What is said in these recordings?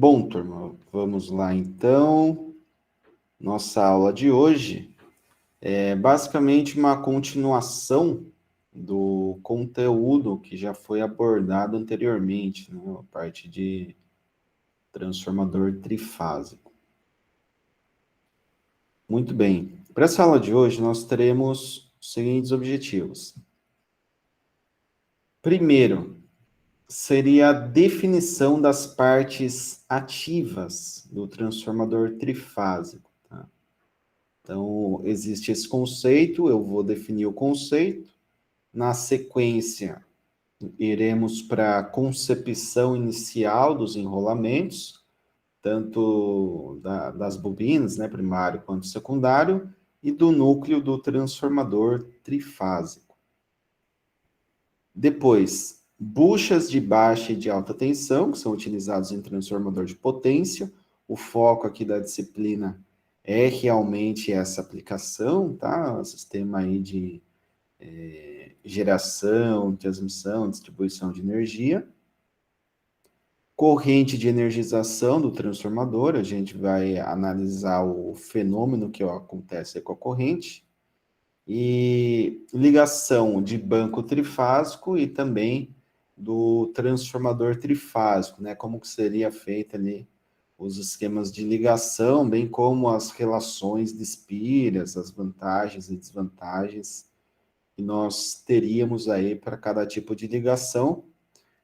Bom, turma, vamos lá então. Nossa aula de hoje é basicamente uma continuação do conteúdo que já foi abordado anteriormente, né? A parte de transformador trifásico. Muito bem. Para essa aula de hoje, nós teremos os seguintes objetivos. Primeiro, seria a definição das partes ativas do transformador trifásico. Tá? Então, existe esse conceito, eu vou definir o conceito. Na sequência, iremos para a concepção inicial dos enrolamentos, tanto das bobinas, né, primário quanto secundário, e do núcleo do transformador trifásico. Depois, buchas de baixa e de alta tensão, que são utilizados em transformador de potência. O foco aqui da disciplina é realmente essa aplicação, tá? O sistema aí de geração, transmissão, distribuição de energia. Corrente de energização do transformador, a gente vai analisar o fenômeno que acontece com a corrente. E ligação de banco trifásico e também do transformador trifásico, né? Como que seria feita ali os esquemas de ligação, bem como as relações de espiras, as vantagens e desvantagens que nós teríamos aí para cada tipo de ligação.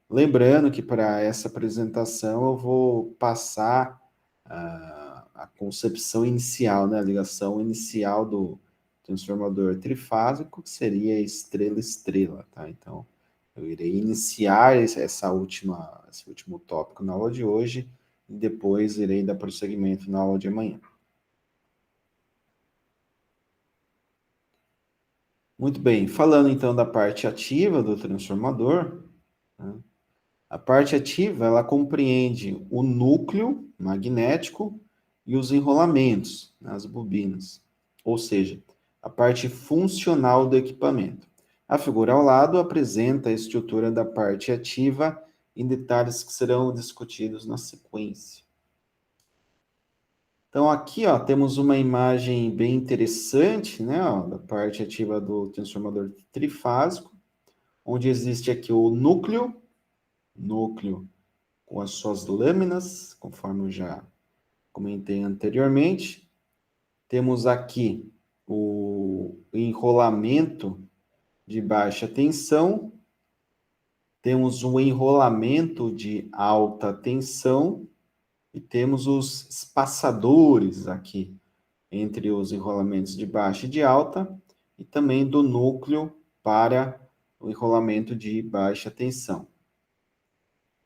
Lembrando que para essa apresentação eu vou passar a concepção inicial, né? A ligação inicial do transformador trifásico, que seria estrela-estrela, tá? Então, eu irei iniciar esse último tópico na aula de hoje e depois irei dar prosseguimento na aula de amanhã. Muito bem, falando então da parte ativa do transformador, né? A parte ativa, ela compreende o núcleo magnético e os enrolamentos, as bobinas, ou seja, a parte funcional do equipamento. A figura ao lado apresenta a estrutura da parte ativa em detalhes que serão discutidos na sequência. Então, aqui ó, temos uma imagem bem interessante, né, ó, da parte ativa do transformador trifásico, onde existe aqui o núcleo com as suas lâminas, conforme eu já comentei anteriormente. Temos aqui o enrolamento de baixa tensão, temos um enrolamento de alta tensão e temos os espaçadores aqui entre os enrolamentos de baixa e de alta e também do núcleo para o enrolamento de baixa tensão.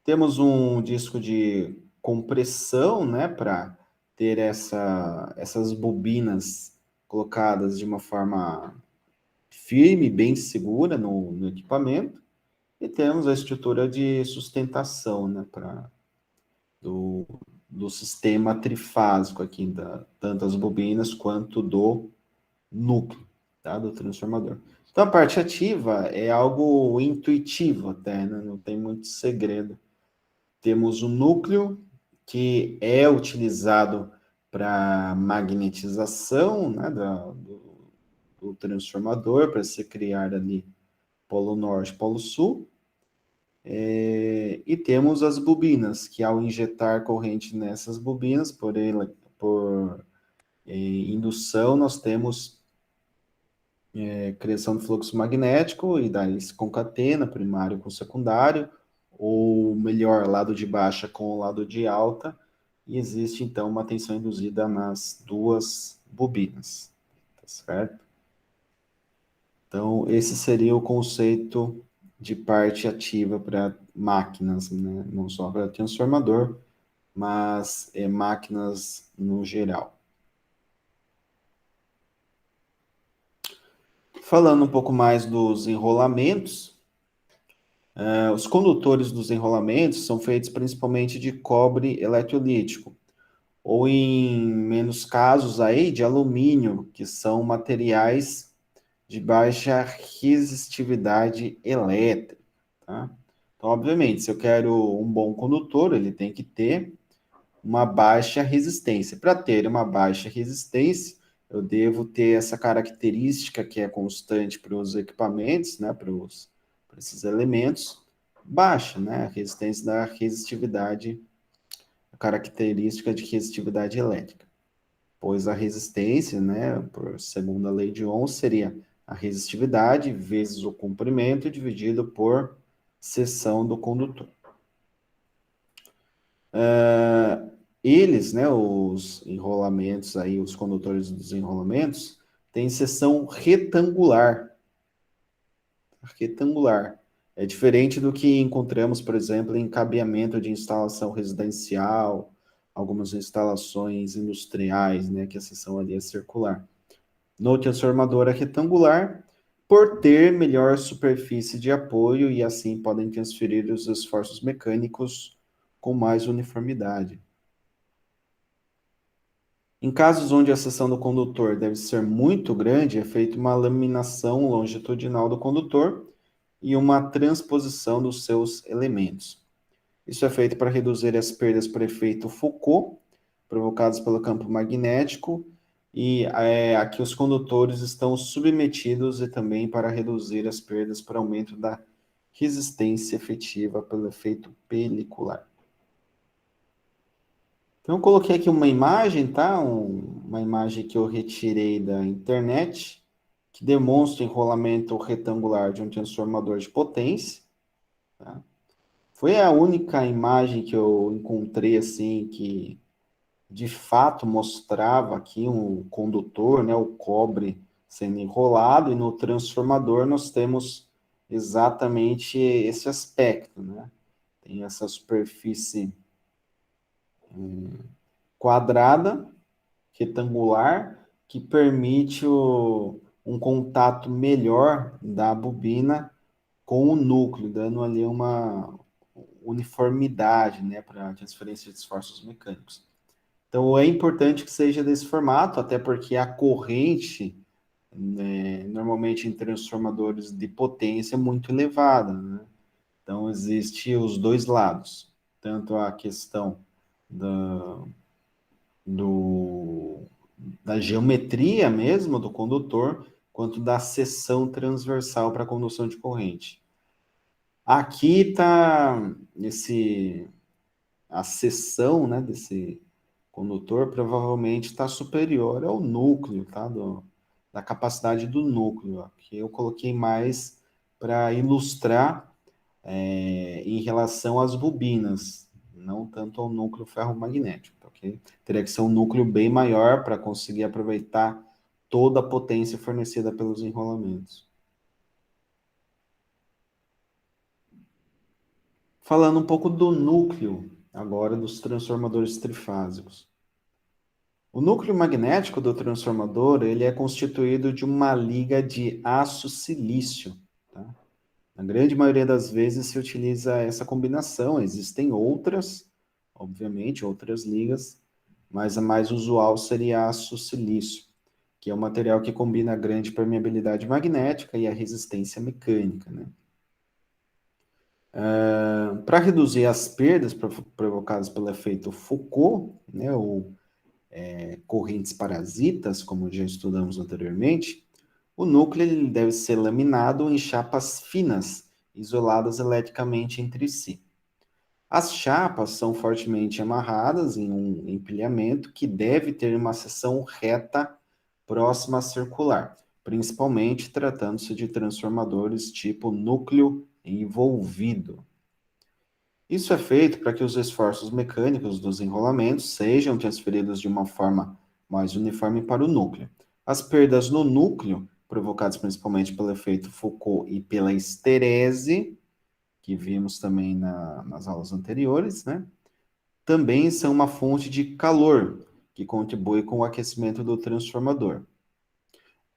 Temos um disco de compressão, né, para ter essas bobinas colocadas de uma forma firme, bem segura no equipamento. E temos a estrutura de sustentação, né, do sistema trifásico aqui, tanto as bobinas quanto do núcleo, tá, do transformador. Então, a parte ativa é algo intuitivo até, né, não tem muito segredo. Temos o núcleo, que é utilizado para magnetização, né, do transformador, para se criar ali polo norte, polo sul. E temos as bobinas, que ao injetar corrente nessas bobinas, por indução, nós temos criação de fluxo magnético, e daí se concatena primário com secundário, ou melhor, lado de baixa com o lado de alta, e existe então uma tensão induzida nas duas bobinas, tá certo? Então, esse seria o conceito de parte ativa para máquinas, né? Não só para transformador, mas máquinas no geral. Falando um pouco mais dos enrolamentos, os condutores dos enrolamentos são feitos principalmente de cobre eletrolítico, ou em menos casos aí de alumínio, que são materiais de baixa resistividade elétrica, tá? Então, obviamente, se eu quero um bom condutor, ele tem que ter uma baixa resistência. Para ter uma baixa resistência, eu devo ter essa característica que é constante para os equipamentos, né, para esses elementos, baixa, né, a resistência da resistividade, a característica de resistividade elétrica. Pois a resistência, né, por segundo a lei de Ohm, seria a resistividade vezes o comprimento dividido por seção do condutor. Eles, né, os enrolamentos aí, os condutores dos enrolamentos, têm seção retangular. Retangular. É diferente do que encontramos, por exemplo, em cabeamento de instalação residencial, algumas instalações industriais, né, que a seção ali é circular. No transformador é retangular, por ter melhor superfície de apoio e assim podem transferir os esforços mecânicos com mais uniformidade. Em casos onde a seção do condutor deve ser muito grande, é feita uma laminação longitudinal do condutor e uma transposição dos seus elementos. Isso é feito para reduzir as perdas por efeito Foucault, provocadas pelo campo magnético, e aqui os condutores estão submetidos e também para reduzir as perdas por aumento da resistência efetiva pelo efeito pelicular. Então, eu coloquei aqui uma imagem, tá? Uma imagem que eu retirei da internet, que demonstra o enrolamento retangular de um transformador de potência. Tá? Foi a única imagem que eu encontrei, assim, que de fato mostrava aqui um condutor, né? O cobre sendo enrolado, e no transformador nós temos exatamente esse aspecto, né? Tem essa superfície quadrada, retangular, que permite um contato melhor da bobina com o núcleo, dando ali uma uniformidade, né, para a transferência de esforços mecânicos. Então, é importante que seja desse formato, até porque a corrente, né, normalmente em transformadores de potência, é muito elevada, né? Então, existe os dois lados, tanto a questão da, do, da geometria mesmo do condutor, quanto da seção transversal para a condução de corrente. Aqui está a seção, né, desse condutor provavelmente está superior ao núcleo, tá? Da capacidade do núcleo. Aqui eu coloquei mais para ilustrar em relação às bobinas, não tanto ao núcleo ferromagnético, tá, ok? Teria que ser um núcleo bem maior para conseguir aproveitar toda a potência fornecida pelos enrolamentos. Falando um pouco do núcleo, agora dos transformadores trifásicos. O núcleo magnético do transformador ele é constituído de uma liga de aço-silício. Tá? Na grande maioria das vezes se utiliza essa combinação. Existem outras, obviamente, outras ligas, mas a mais usual seria aço-silício, que é um material que combina a grande permeabilidade magnética e a resistência mecânica. Né? Para reduzir as perdas provocadas pelo efeito Foucault, né, ou correntes parasitas, como já estudamos anteriormente, o núcleo ele deve ser laminado em chapas finas, isoladas eletricamente entre si. As chapas são fortemente amarradas em um empilhamento que deve ter uma seção reta próxima à circular, principalmente tratando-se de transformadores tipo núcleo envolvido. Isso é feito para que os esforços mecânicos dos enrolamentos sejam transferidos de uma forma mais uniforme para o núcleo. As perdas no núcleo, provocadas principalmente pelo efeito Foucault e pela esterese, que vimos também nas aulas anteriores, né? Também são uma fonte de calor, que contribui com o aquecimento do transformador.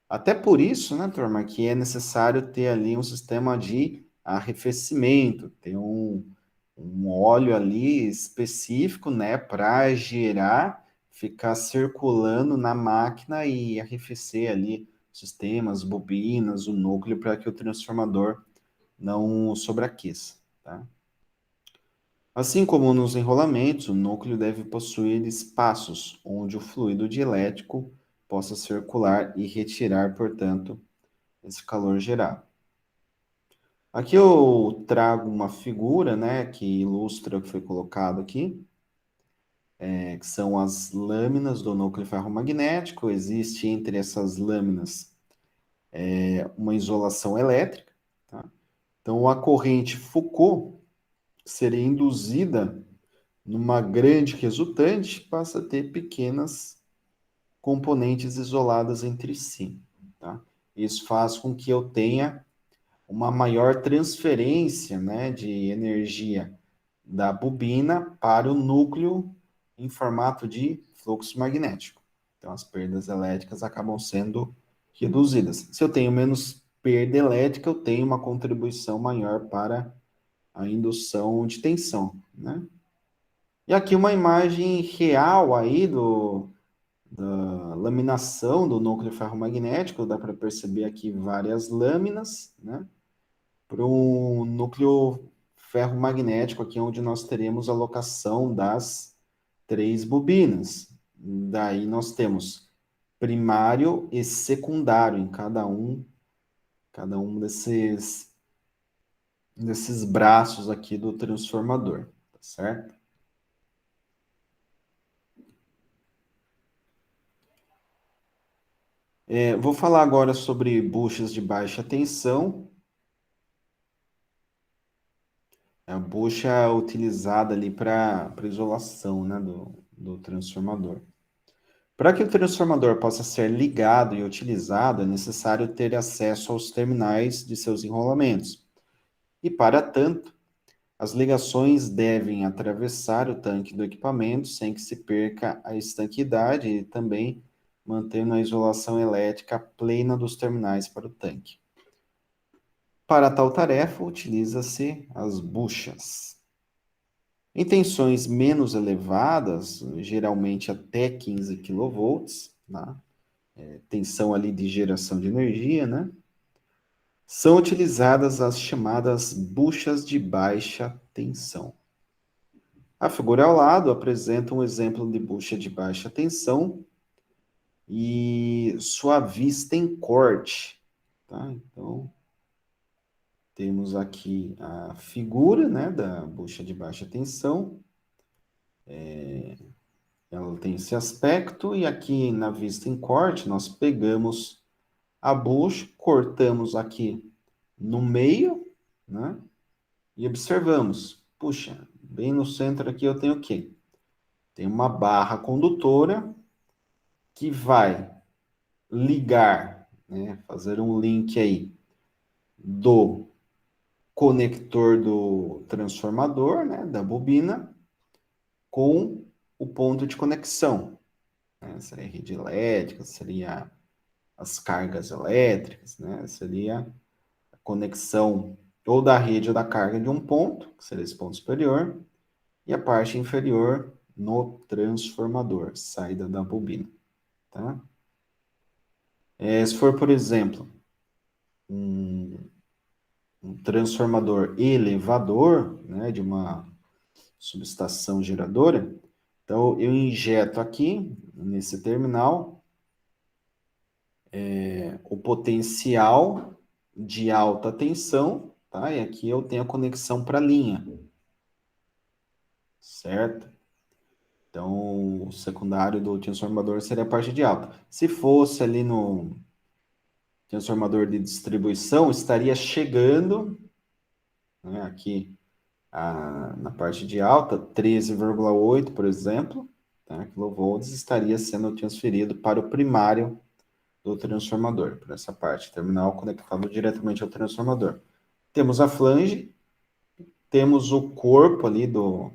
Até por isso, né, turma, que é necessário ter ali um sistema de arrefecimento, ter um óleo ali específico, né, para gerar, ficar circulando na máquina e arrefecer ali sistemas, bobinas, o núcleo, para que o transformador não sobreaqueça, tá? Assim como nos enrolamentos, o núcleo deve possuir espaços onde o fluido dielétrico possa circular e retirar, portanto, esse calor gerado. Aqui eu trago uma figura, né, que ilustra o que foi colocado aqui, que são as lâminas do núcleo ferromagnético. Existe entre essas lâminas uma isolação elétrica, tá? Então, a corrente Foucault seria induzida numa grande resultante, passa a ter pequenas componentes isoladas entre si, tá? Isso faz com que eu tenha uma maior transferência, né, de energia da bobina para o núcleo em formato de fluxo magnético. Então, as perdas elétricas acabam sendo reduzidas. Se eu tenho menos perda elétrica, eu tenho uma contribuição maior para a indução de tensão, né? E aqui uma imagem real aí da laminação do núcleo ferromagnético, dá para perceber aqui várias lâminas, né? Para um núcleo ferromagnético, aqui onde nós teremos a locação das três bobinas. Daí nós temos primário e secundário em cada um desses braços aqui do transformador, tá certo? Vou falar agora sobre buchas de baixa tensão. A bucha utilizada ali para isolação, né, do transformador. Para que o transformador possa ser ligado e utilizado, é necessário ter acesso aos terminais de seus enrolamentos. E, para tanto, as ligações devem atravessar o tanque do equipamento sem que se perca a estanquidade e também mantendo a isolação elétrica plena dos terminais para o tanque. Para tal tarefa, utiliza-se as buchas. Em tensões menos elevadas, geralmente até 15 kV, tá? Tensão ali de geração de energia, né? São utilizadas as chamadas buchas de baixa tensão. A figura ao lado apresenta um exemplo de bucha de baixa tensão e sua vista em corte, tá? Então, temos aqui a figura, né, da bucha de baixa tensão. Ela tem esse aspecto e aqui na vista em corte nós pegamos a bucha, cortamos aqui no meio, né? E observamos, puxa, bem no centro aqui eu tenho o quê? Tem uma barra condutora que vai ligar, né, fazer um link aí do conector do transformador, né, da bobina, com o ponto de conexão, né? Seria a rede elétrica, seria as cargas elétricas, né? Seria a conexão ou da rede ou da carga de um ponto, que seria esse ponto superior, e a parte inferior no transformador, saída da bobina, tá? Se for, por exemplo, um, um transformador elevador, né, de uma subestação geradora, então eu injeto aqui, nesse terminal, o potencial de alta tensão, tá? E aqui eu tenho a conexão para a linha, certo? Então, o secundário do transformador seria a parte de alta. Se fosse ali no transformador de distribuição, estaria chegando, né, aqui na parte de alta, 13,8, por exemplo, tá, kilovolts, estaria sendo transferido para o primário do transformador, por essa parte, terminal conectado diretamente ao transformador. Temos a flange, temos o corpo ali do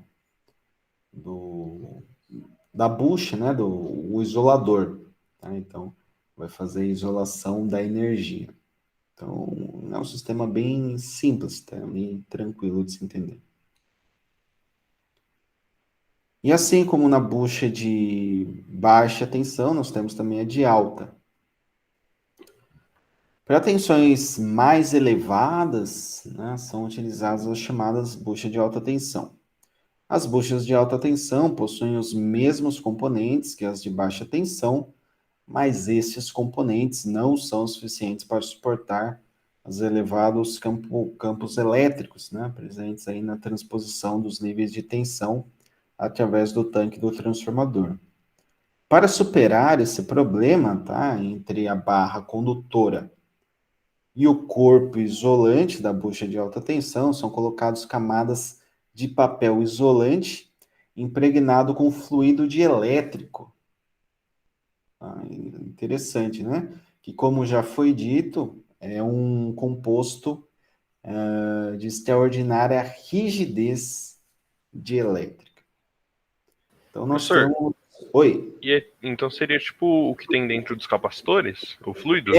da bucha, né, o isolador, tá? Então, vai fazer a isolação da energia. Então, é um sistema bem simples, tá? Bem tranquilo de se entender. E assim como na bucha de baixa tensão, nós temos também a de alta. Para tensões mais elevadas, né, são utilizadas as chamadas buchas de alta tensão. As buchas de alta tensão possuem os mesmos componentes que as de baixa tensão, mas esses componentes não são suficientes para suportar os elevados campos elétricos, né, presentes aí na transposição dos níveis de tensão através do tanque do transformador. Para superar esse problema, tá, entre a barra condutora e o corpo isolante da bucha de alta tensão, são colocadas camadas de papel isolante impregnado com fluido dielétrico. Interessante, né? Que, como já foi dito, é um composto de extraordinária rigidez dielétrica. Então, nós Professor, temos... Oi. então seria tipo o que tem dentro dos capacitores? O fluido?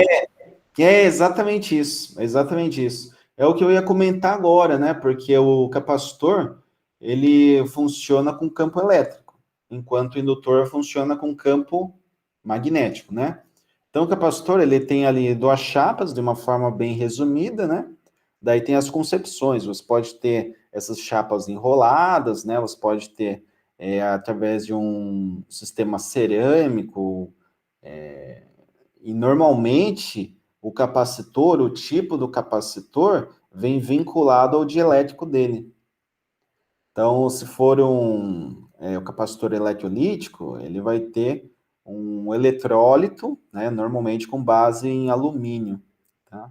É exatamente isso, é exatamente isso. É o que eu ia comentar agora, né? Porque o capacitor, ele funciona com campo elétrico, enquanto o indutor funciona com campo magnético, né? Então, o capacitor, ele tem ali duas chapas, de uma forma bem resumida, né? Daí tem as concepções, você pode ter essas chapas enroladas, né? Você pode ter, através de um sistema cerâmico, e normalmente o capacitor, o tipo do capacitor, vem vinculado ao dielétrico dele. Então, se for o capacitor eletrolítico, ele vai ter um eletrólito, né, normalmente com base em alumínio. Tá?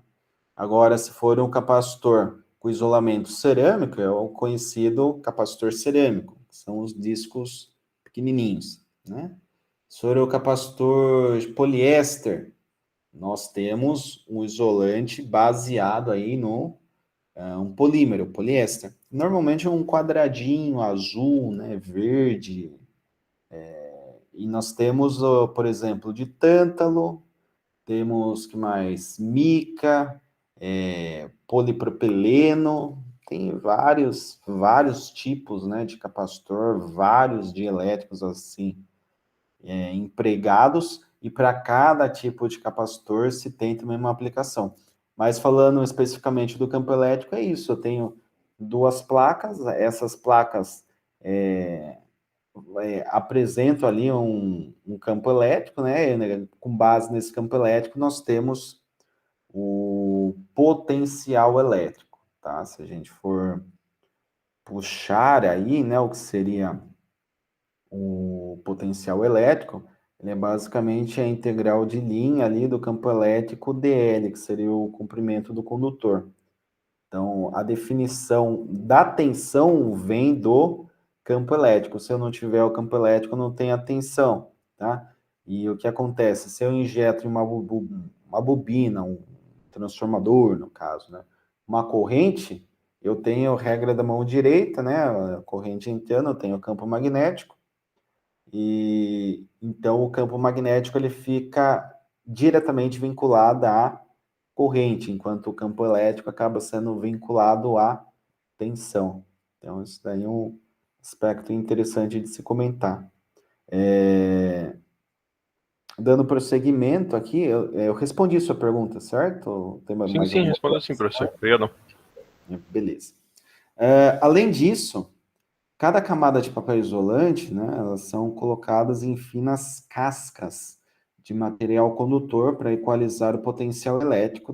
Agora, se for um capacitor com isolamento cerâmico, é o conhecido capacitor cerâmico, que são os discos pequenininhos. Né? Se for o capacitor de poliéster, nós temos um isolante baseado aí no um polímero, poliéster. Normalmente é um quadradinho azul, né, verde. E nós temos, por exemplo, de tântalo, temos que mais? Mica, polipropileno, tem vários tipos, né, de capacitor, vários dielétricos assim empregados, e para cada tipo de capacitor se tem também uma aplicação. Mas falando especificamente do campo elétrico, é isso. Eu tenho duas placas, essas placas apresentam ali um campo elétrico, né? Com base nesse campo elétrico, nós temos o potencial elétrico, tá? Se a gente for puxar aí, né, o que seria o potencial elétrico, ele é basicamente a integral de linha ali do campo elétrico dL, que seria o comprimento do condutor. Então, a definição da tensão vem do campo elétrico. Se eu não tiver o campo elétrico, não tem a tensão, tá? E o que acontece? Se eu injeto em uma bobina, um transformador, no caso, né? Uma corrente, eu tenho regra da mão direita, né? A corrente interna, eu tenho o campo magnético, e então o campo magnético ele fica diretamente vinculado à corrente, enquanto o campo elétrico acaba sendo vinculado à tensão. Então, isso daí é um aspecto interessante de se comentar. Dando prosseguimento aqui, eu respondi sua pergunta, certo? Tem Sim, mais sim, alguma responda coisa? assim, professor. Obrigado. Beleza. Além disso, cada camada de papel isolante, né, elas são colocadas em finas cascas de material condutor para equalizar o potencial elétrico,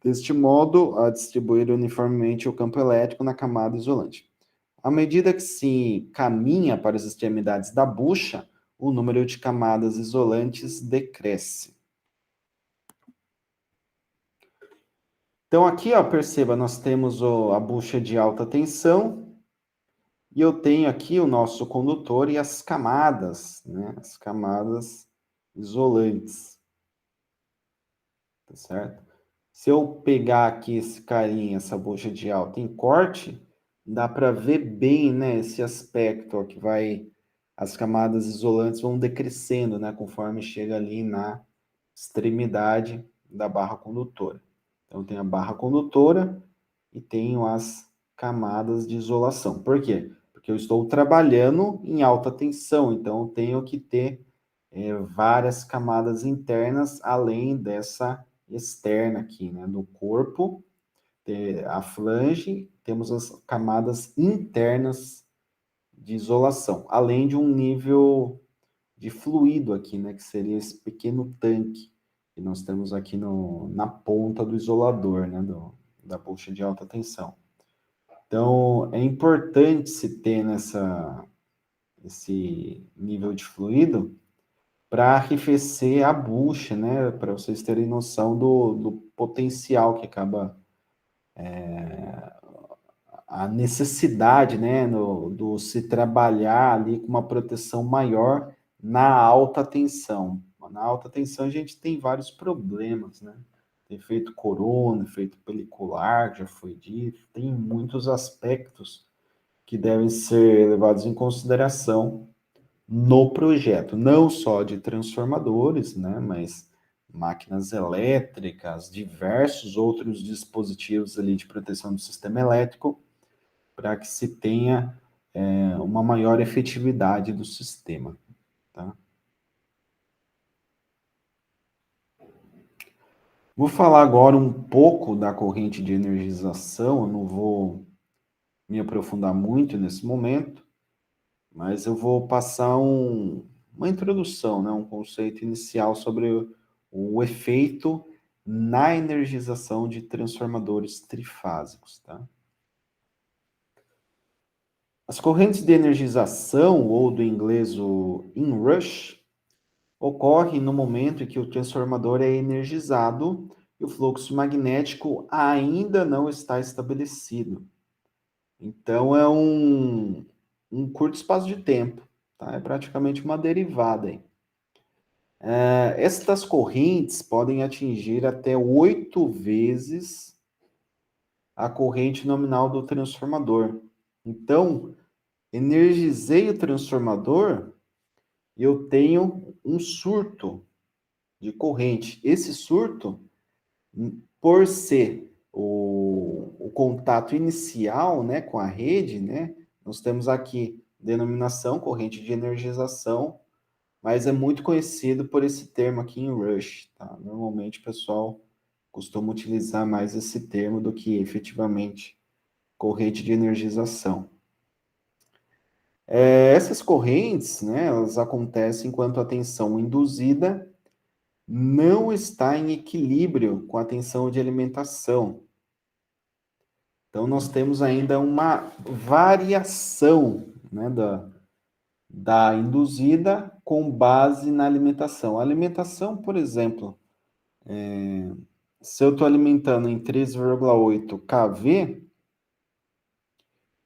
deste modo a distribuir uniformemente o campo elétrico na camada isolante. À medida que se caminha para as extremidades da bucha, o número de camadas isolantes decresce. Então aqui, ó, perceba, nós temos a bucha de alta tensão, e eu tenho aqui o nosso condutor e as camadas, né? As camadas isolantes, tá certo? Se eu pegar aqui esse carinha, essa bucha de alta em corte, dá para ver bem, né, esse aspecto, ó, que as camadas isolantes vão decrescendo, né, conforme chega ali na extremidade da barra condutora. Então, tem a barra condutora e tenho as camadas de isolação. Por quê? Porque eu estou trabalhando em alta tensão, então eu tenho que ter várias camadas internas, além dessa externa aqui, né, do corpo a flange, temos as camadas internas de isolação, além de um nível de fluido aqui, né, que seria esse pequeno tanque que nós temos aqui na ponta do isolador, né, da bucha de alta tensão. Então, é importante se ter esse nível de fluido para arrefecer a bucha, né, para vocês terem noção do potencial que acaba a necessidade, né, do se trabalhar ali com uma proteção maior na alta tensão. Na alta tensão a gente tem vários problemas, né? Efeito corona, efeito pelicular, já foi dito, tem muitos aspectos que devem ser levados em consideração no projeto, não só de transformadores, né, mas máquinas elétricas, diversos outros dispositivos ali de proteção do sistema elétrico, para que se tenha uma maior efetividade do sistema. Tá? Vou falar agora um pouco da corrente de energização, eu não vou me aprofundar muito nesse momento, mas eu vou passar uma introdução, né, um conceito inicial sobre o efeito na energização de transformadores trifásicos. Tá? As correntes de energização, ou do inglês o inrush, ocorrem no momento em que o transformador é energizado e o fluxo magnético ainda não está estabelecido. Então, é um curto espaço de tempo, tá? É praticamente uma derivada aí. Estas correntes podem atingir até 8 vezes a corrente nominal do transformador. Então, energizei o transformador e eu tenho um surto de corrente. Esse surto, por ser o contato inicial, né, com a rede, né, nós temos aqui denominação corrente de energização, mas é muito conhecido por esse termo aqui em rush. Tá? Normalmente o pessoal costuma utilizar mais esse termo do que efetivamente corrente de energização. Essas correntes, né, elas acontecem enquanto a tensão induzida não está em equilíbrio com a tensão de alimentação. Então, nós temos ainda uma variação, né, da induzida com base na alimentação. A alimentação, por exemplo, se eu estou alimentando em 3,8 kV,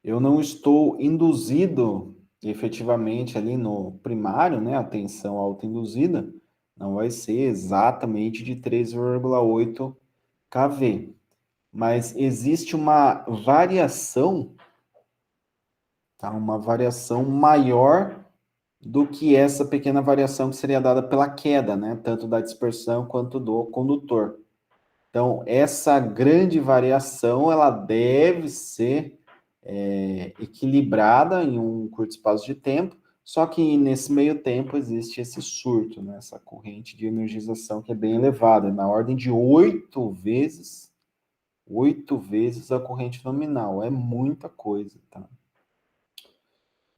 eu não estou induzido efetivamente ali no primário, né, a tensão autoinduzida não vai ser exatamente de 3,8 kV, mas existe uma variação, tá, uma variação maior do que essa pequena variação que seria dada pela queda, né, tanto da dispersão quanto do condutor. Então, essa grande variação, ela deve ser equilibrada em um curto espaço de tempo, só que nesse meio tempo existe esse surto, né? Essa corrente de energização que é bem elevada, na ordem de 8 vezes a corrente nominal, é muita coisa, tá?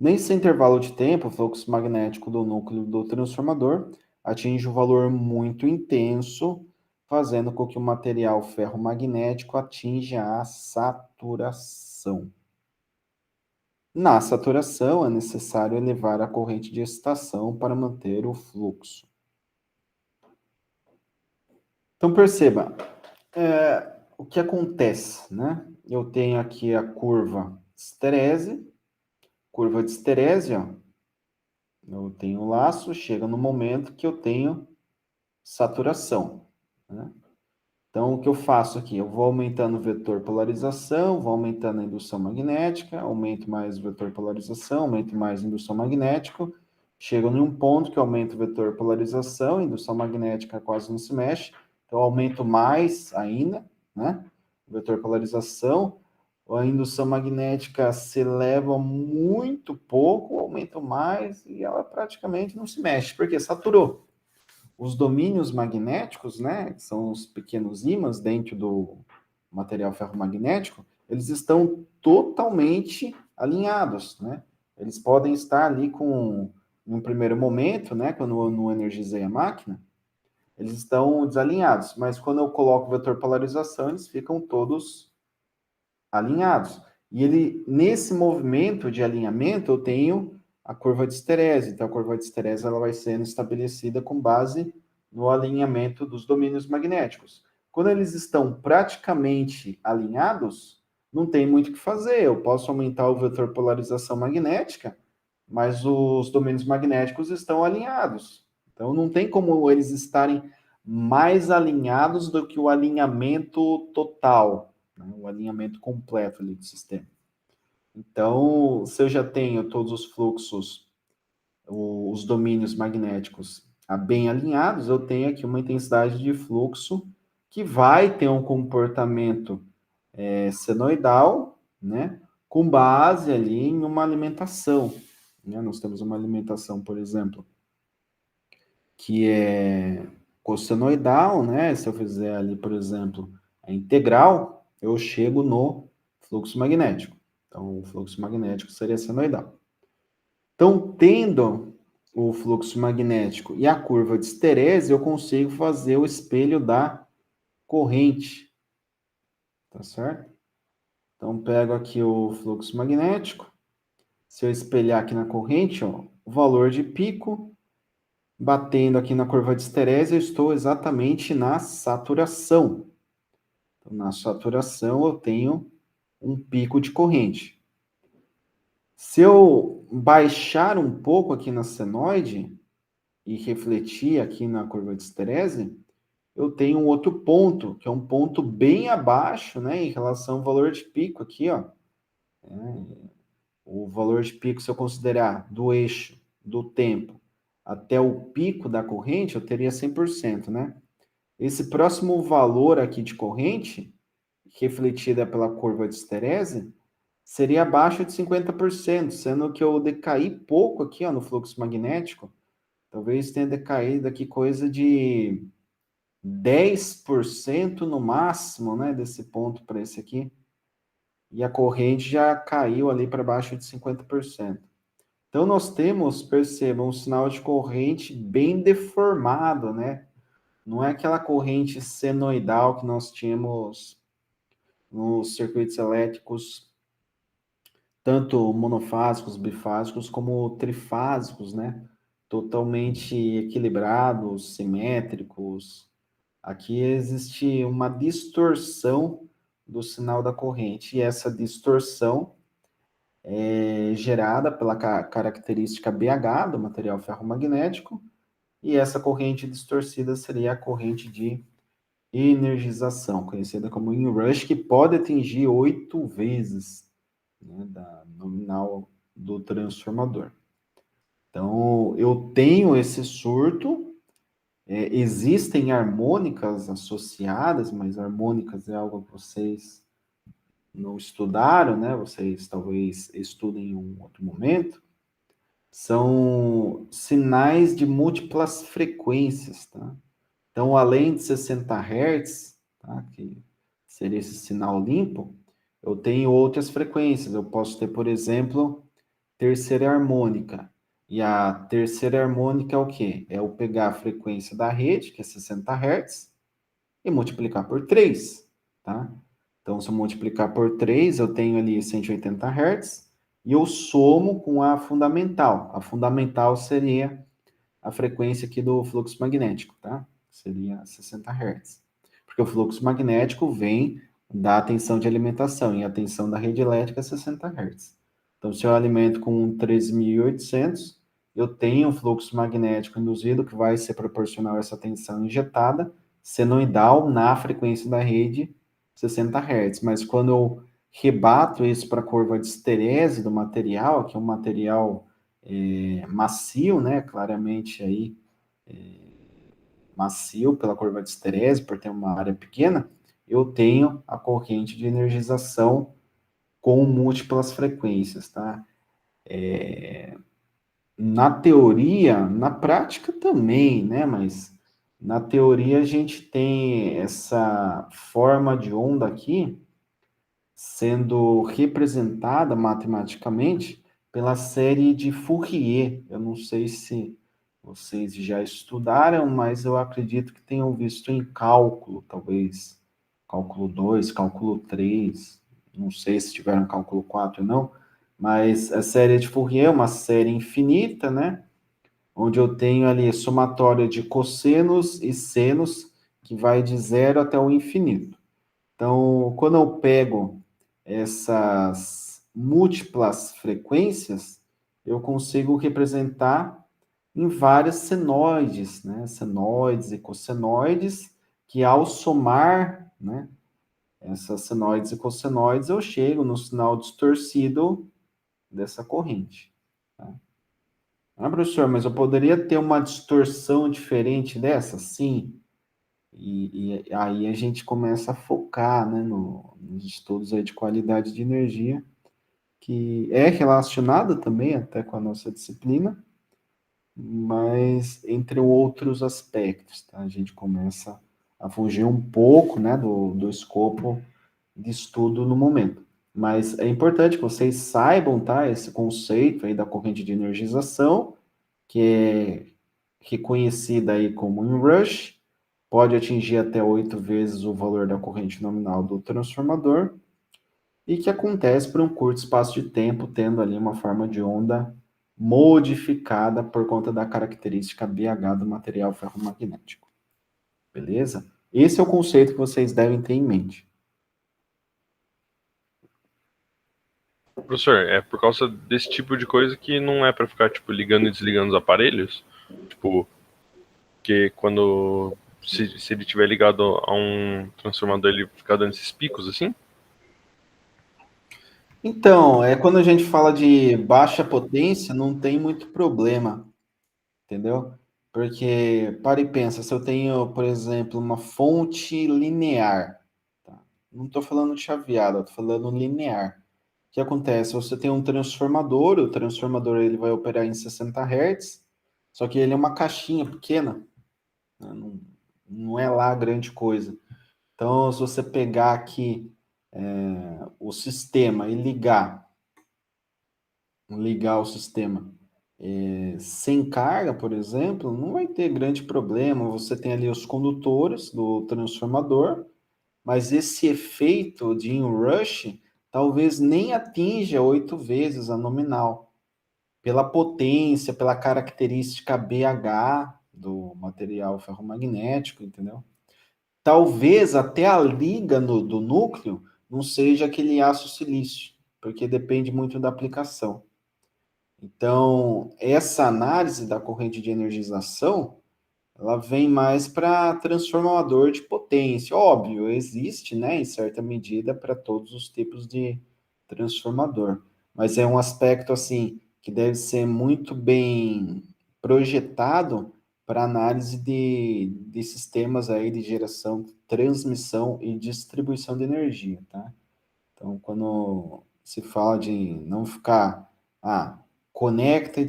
Nesse intervalo de tempo, o fluxo magnético do núcleo do transformador atinge um valor muito intenso, fazendo com que o material ferromagnético atinja a saturação. Na saturação, é necessário elevar a corrente de excitação para manter o fluxo. Então, perceba, o que acontece, né? Eu tenho aqui a curva de esterese, ó. Eu tenho um laço, chega no momento que eu tenho saturação, né? Então, o que eu faço aqui? Eu vou aumentando o vetor polarização, vou aumentando a indução magnética, aumento mais o vetor polarização, aumento mais a indução magnética, chego em um ponto que eu aumento o vetor polarização, a indução magnética quase não se mexe, então eu aumento mais ainda, né? O vetor polarização, a indução magnética se eleva muito pouco, aumento mais e ela praticamente não se mexe, porque saturou. Os domínios magnéticos, né, que são os pequenos ímãs dentro material ferromagnético, eles estão totalmente alinhados, né? Eles podem estar ali num primeiro momento, né, quando eu não energizei a máquina, eles estão desalinhados, mas quando eu coloco o vetor polarização, eles ficam todos alinhados. E ele, nesse movimento de alinhamento, eu tenho a curva de esterese. Então, a curva de esterese ela vai sendo estabelecida com base no alinhamento dos domínios magnéticos. Quando eles estão praticamente alinhados, não tem muito o que fazer. Eu posso aumentar o vetor polarização magnética, mas os domínios magnéticos estão alinhados. Então, não tem como eles estarem mais alinhados do que o alinhamento total, né? O alinhamento completo ali do sistema. Então, se eu já tenho todos os fluxos, os domínios magnéticos bem alinhados, eu tenho aqui uma intensidade de fluxo que vai ter um comportamento senoidal, né, com base ali em uma alimentação. Né? Nós temos uma alimentação, por exemplo, que é cossenoidal, né? Se eu fizer ali, por exemplo, a integral, eu chego no fluxo magnético. Então, o fluxo magnético seria senoidal. Então, tendo o fluxo magnético e a curva de esterese, eu consigo fazer o espelho da corrente. Tá certo? Então, pego aqui o fluxo magnético. Se eu espelhar aqui na corrente, ó, o valor de pico, batendo aqui na curva de esterese, eu estou exatamente na saturação. Então, na saturação, eu tenho um pico de corrente. Se eu baixar um pouco aqui na senoide e refletir aqui na curva de esterese, eu tenho um outro ponto, que é um ponto bem abaixo, né, em relação ao valor de pico aqui, ó. O valor de pico, se eu considerar do eixo do tempo até o pico da corrente, eu teria 100%, né? Esse próximo valor aqui de corrente, refletida pela curva de esterese, seria abaixo de 50%, sendo que eu decaí pouco aqui, ó, no fluxo magnético. Talvez tenha decaído aqui coisa de 10% no máximo, né, desse ponto para esse aqui. E a corrente já caiu ali para baixo de 50%. Então, nós temos, percebam, um sinal de corrente bem deformado, né? Não é aquela corrente senoidal que nós tínhamos nos circuitos elétricos, tanto monofásicos, bifásicos, como trifásicos, né? Totalmente equilibrados, simétricos. Aqui existe uma distorção do sinal da corrente, e essa distorção é gerada pela característica BH do material ferromagnético, e essa corrente distorcida seria a corrente de energização, conhecida como inrush, que pode atingir 8 vezes, né, da nominal do transformador. Então, eu tenho esse surto, existem harmônicas associadas, mas harmônicas é algo que vocês não estudaram, né? Vocês talvez estudem em um outro momento. São sinais de múltiplas frequências, tá? Então, além de 60 Hz, tá? Que seria esse sinal limpo, eu tenho outras frequências. Eu posso ter, por exemplo, terceira harmônica. E a terceira harmônica é o quê? É eu pegar a frequência da rede, que é 60 Hz, e multiplicar por 3, tá? Então, se eu multiplicar por 3, eu tenho ali 180 Hz, e eu somo com a fundamental. A fundamental seria a frequência aqui do fluxo magnético, tá? Seria 60 Hz. Porque o fluxo magnético vem da tensão de alimentação, e a tensão da rede elétrica é 60 Hz. Então, se eu alimento com 13.800, eu tenho um fluxo magnético induzido que vai ser proporcional a essa tensão injetada, senoidal na frequência da rede 60 Hz. Mas quando eu rebato isso para a curva de esterese do material, que é um material macio, né? Claramente aí macio pela curva de esterese, por ter uma área pequena, eu tenho a corrente de energização com múltiplas frequências, tá? Na teoria, na prática também, né? Mas Na teoria, a gente tem essa forma de onda aqui sendo representada matematicamente pela série de Fourier. Eu não sei se vocês já estudaram, mas eu acredito que tenham visto em cálculo, talvez cálculo 2, cálculo 3, não sei se tiveram cálculo 4 ou não, mas a série de Fourier é uma série infinita, né? Onde eu tenho ali somatória de cossenos e senos, que vai de zero até o infinito. Então, quando eu pego essas múltiplas frequências, eu consigo representar em várias senoides, né? Senoides e cossenoides, que ao somar, né, essas senoides e cossenoides, eu chego no sinal distorcido dessa corrente. Tá? Ah, professor, mas eu poderia ter uma distorção diferente dessa? Sim. E aí a gente começa a focar, né, nos estudos aí de qualidade de energia, que é relacionado também até com a nossa disciplina, mas entre outros aspectos, tá? A gente começa a fugir um pouco, né, do escopo de estudo no momento. Mas é importante que vocês saibam, tá, esse conceito aí da corrente de energização, que é reconhecida aí como inrush, pode atingir até 8 vezes o valor da corrente nominal do transformador, e que acontece por um curto espaço de tempo, tendo ali uma forma de onda modificada por conta da característica BH do material ferromagnético. Beleza? Esse é o conceito que vocês devem ter em mente. Professor, é por causa desse tipo de coisa que não é pra ficar, tipo, ligando e desligando os aparelhos? Tipo, que quando, se ele tiver ligado a um transformador, ele fica dando esses picos, assim? Então, quando a gente fala de baixa potência, não tem muito problema, entendeu? Porque, para e pensa, se eu tenho, por exemplo, uma fonte linear, tá? Não estou falando de chaveada, estou falando linear. O que acontece? Você tem um transformador, o transformador ele vai operar em 60 Hz, só que ele é uma caixinha pequena, né? Não é lá grande coisa. Então, se você pegar aqui o sistema e ligar o sistema sem carga, por exemplo, não vai ter grande problema. Você tem ali os condutores do transformador, mas esse efeito de inrush talvez nem atinja 8 vezes a nominal, pela potência, pela característica BH do material ferromagnético, entendeu? Talvez até a liga do núcleo não seja aquele aço silício, porque depende muito da aplicação. Então, essa análise da corrente de energização, ela vem mais para transformador de potência. Óbvio, existe, né, em certa medida, para todos os tipos de transformador. Mas é um aspecto, assim, que deve ser muito bem projetado para análise de sistemas aí de geração, transmissão e distribuição de energia, tá? Então, quando se fala de não ficar, conecta e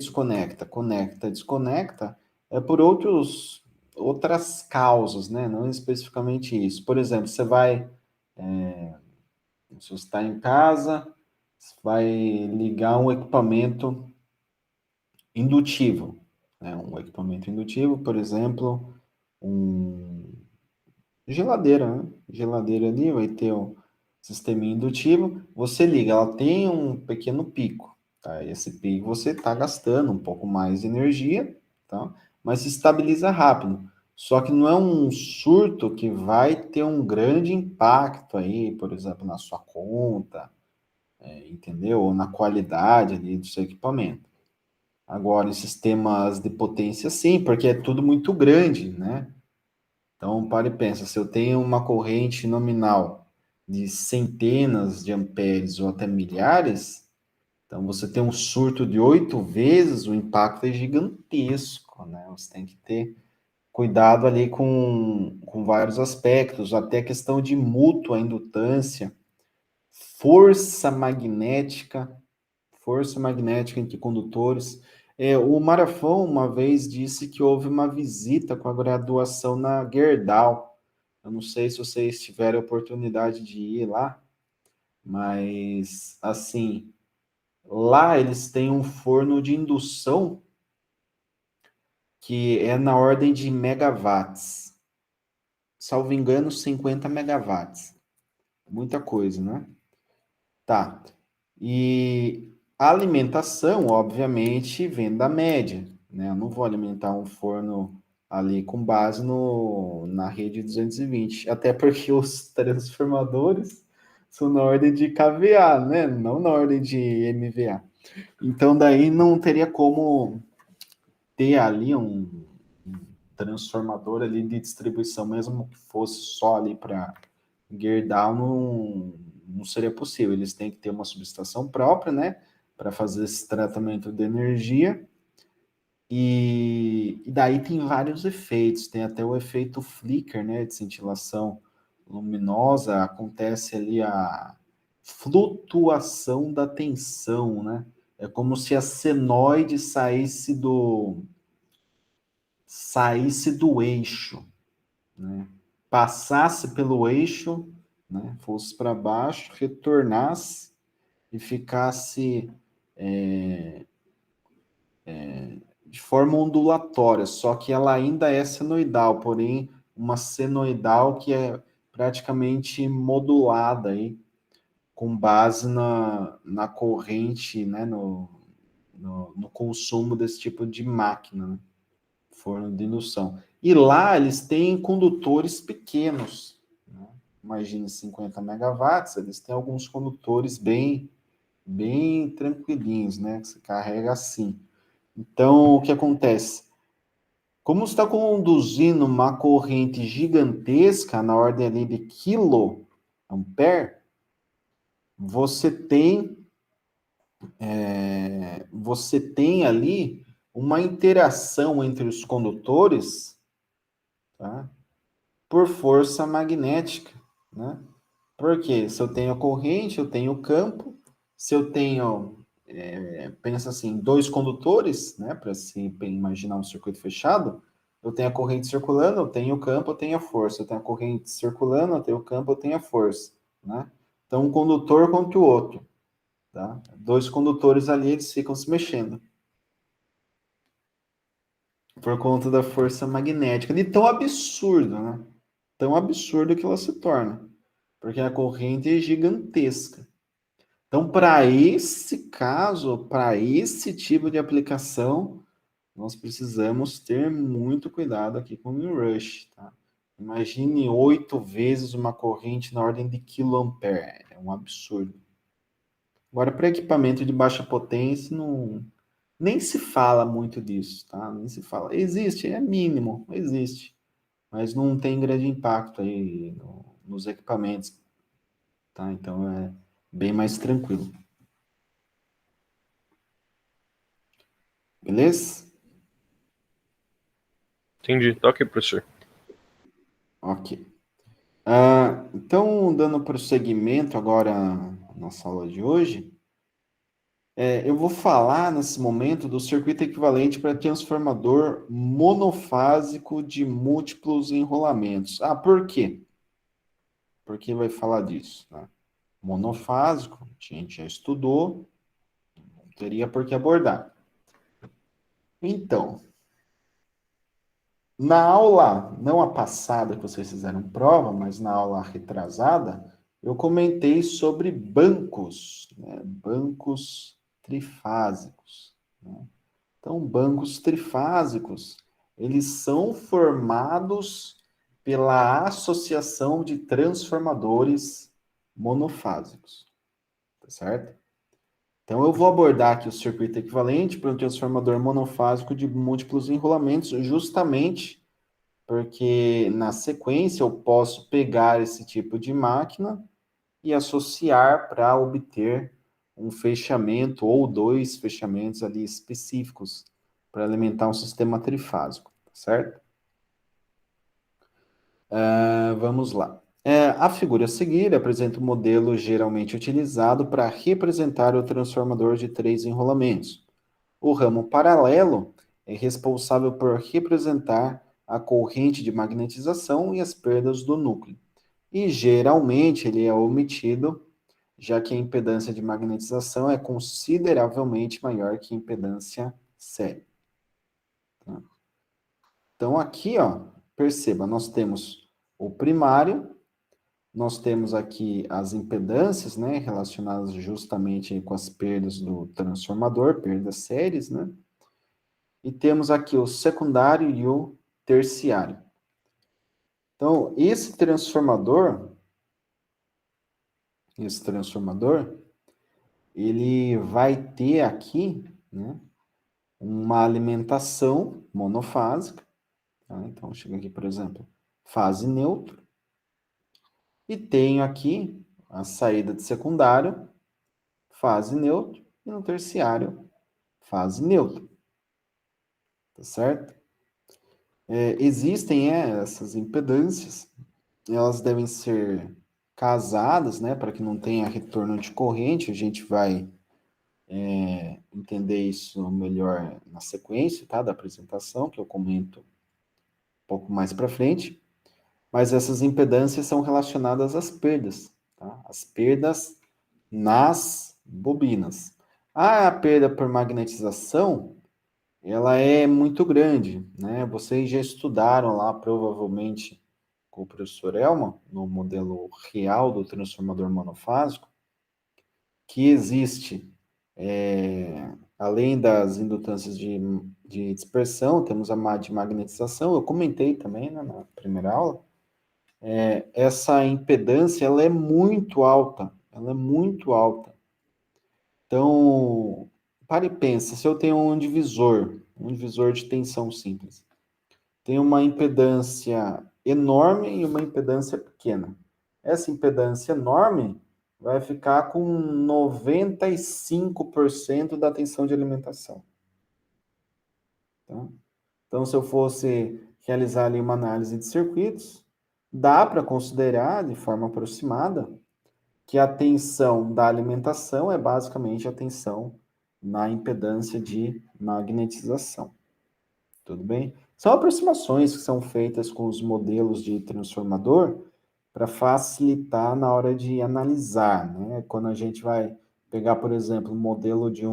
conecta e desconecta, é por outras causas, né? Não especificamente isso. Por exemplo, se você está em casa, você vai ligar um equipamento indutivo, né? Um equipamento indutivo, por exemplo, um geladeira, né? Geladeira ali vai ter um sistema indutivo, você liga, ela tem um pequeno pico, tá? Esse pico você está gastando um pouco mais de energia, tá? Mas se estabiliza rápido. Só que não é um surto que vai ter um grande impacto aí, por exemplo, na sua conta, entendeu? Ou na qualidade ali do seu equipamento. Agora, em sistemas de potência, sim, porque é tudo muito grande, né? Então, pare e pensa, se eu tenho uma corrente nominal de centenas de amperes ou até milhares, então você tem um surto de 8 vezes, o impacto é gigantesco, né? Você tem que ter cuidado ali com vários aspectos, até a questão de mútua indutância, força magnética, força magnética entre condutores. O Marafon uma vez disse que houve uma visita com a graduação na Gerdau. Eu não sei se vocês tiveram a oportunidade de ir lá, mas assim, lá eles têm um forno de indução que é na ordem de megawatts. Salvo engano, 50 megawatts. Muita coisa, né? Tá. E a alimentação, obviamente, vem da média, né? Eu não vou alimentar um forno ali com base na rede 220, até porque os transformadores são na ordem de kVA, né? Não na ordem de MVA. Então, daí não teria como ter ali um transformador ali de distribuição, mesmo que fosse só ali para Gerdau, não seria possível. Eles têm que ter uma subestação própria, né, para fazer esse tratamento de energia. E daí tem vários efeitos, tem até o efeito flicker, né, de cintilação luminosa, acontece ali a flutuação da tensão, né? É como se a senoide saísse do eixo, né? Passasse pelo eixo, né? Fosse para baixo, retornasse e ficasse de forma ondulatória, só que ela ainda é senoidal, porém uma senoidal que é praticamente modulada aí, com base na corrente, né? No consumo desse tipo de máquina, né? Forno de indução. E lá eles têm condutores pequenos, né? Imagine 50 megawatts, eles têm alguns condutores bem tranquilinhos, né? Que você carrega assim. Então, o que acontece? Como você está conduzindo uma corrente gigantesca, na ordem ali de quiloampere, você tem, você tem ali uma interação entre os condutores, tá? Por força magnética, né? Porque se eu tenho corrente, eu tenho campo. Se eu tenho, pensa assim, dois condutores, né? Para se imaginar um circuito fechado, eu tenho a corrente circulando, eu tenho o campo, eu tenho a força. Eu tenho a corrente circulando, eu tenho o campo, eu tenho a força, né? Então, um condutor contra o outro, tá? Dois condutores ali, eles ficam se mexendo por conta da força magnética. De tão absurdo, né? Tão absurdo que ela se torna, porque a corrente é gigantesca. Então, para esse caso, para esse tipo de aplicação, nós precisamos ter muito cuidado aqui com o Inrush, tá? Imagine 8 vezes uma corrente na ordem de quiloampere, é um absurdo. Agora, para equipamento de baixa potência, nem se fala muito disso, tá? Nem se fala. Existe, é mínimo, existe, mas não tem grande impacto aí nos equipamentos, tá? Então, é bem mais tranquilo. Beleza? Entendi. Tá ok, professor. Ok. Então, dando prosseguimento agora à nossa aula de hoje, eu vou falar nesse momento do circuito equivalente para transformador monofásico de múltiplos enrolamentos. Por quê? Por que vai falar disso, né? Monofásico, a gente já estudou, não teria por que abordar. Então, na aula, não a passada que vocês fizeram prova, mas na aula retrasada, eu comentei sobre bancos, né? Bancos trifásicos, né? Então, bancos trifásicos, eles são formados pela associação de transformadores monofásicos, tá certo? Então, eu vou abordar aqui o circuito equivalente para um transformador monofásico de múltiplos enrolamentos, justamente porque na sequência eu posso pegar esse tipo de máquina e associar para obter um fechamento ou dois fechamentos ali específicos para alimentar um sistema trifásico, certo? Vamos lá. A figura a seguir apresenta o modelo geralmente utilizado para representar o transformador de três enrolamentos. O ramo paralelo é responsável por representar a corrente de magnetização e as perdas do núcleo. E geralmente ele é omitido, já que a impedância de magnetização é consideravelmente maior que a impedância série. Tá? Então aqui, ó, perceba, nós temos o primário, nós temos aqui as impedâncias, né, relacionadas justamente com as perdas do transformador, perdas séries, né? E temos aqui o secundário e o terciário. Então, esse transformador, ele vai ter aqui, né, uma alimentação monofásica. Tá? Então, chega aqui, por exemplo, fase neutro. E tenho aqui a saída de secundário, fase neutro, e no terciário, fase neutra. Tá certo? Existem essas impedâncias, elas devem ser casadas, né, para que não tenha retorno de corrente. A gente vai entender isso melhor na sequência, tá, da apresentação, que eu comento um pouco mais para frente. Mas essas impedâncias são relacionadas às perdas, tá? As perdas nas bobinas. A perda por magnetização, ela é muito grande, né? Vocês já estudaram lá, provavelmente, com o professor Elma, no modelo real do transformador monofásico, que existe, além das indutâncias de dispersão, temos a de magnetização, eu comentei também, né, na primeira aula. Essa impedância, ela é muito alta, ela é muito alta. Então, para e pensa, se eu tenho um divisor de tensão simples, tem uma impedância enorme e uma impedância pequena. Essa impedância enorme vai ficar com 95% da tensão de alimentação. Tá? Então, se eu fosse realizar ali uma análise de circuitos, dá para considerar de forma aproximada que a tensão da alimentação é basicamente a tensão na impedância de magnetização. Tudo bem? São aproximações que são feitas com os modelos de transformador para facilitar na hora de analisar, né? Quando a gente vai pegar, por exemplo, o modelo de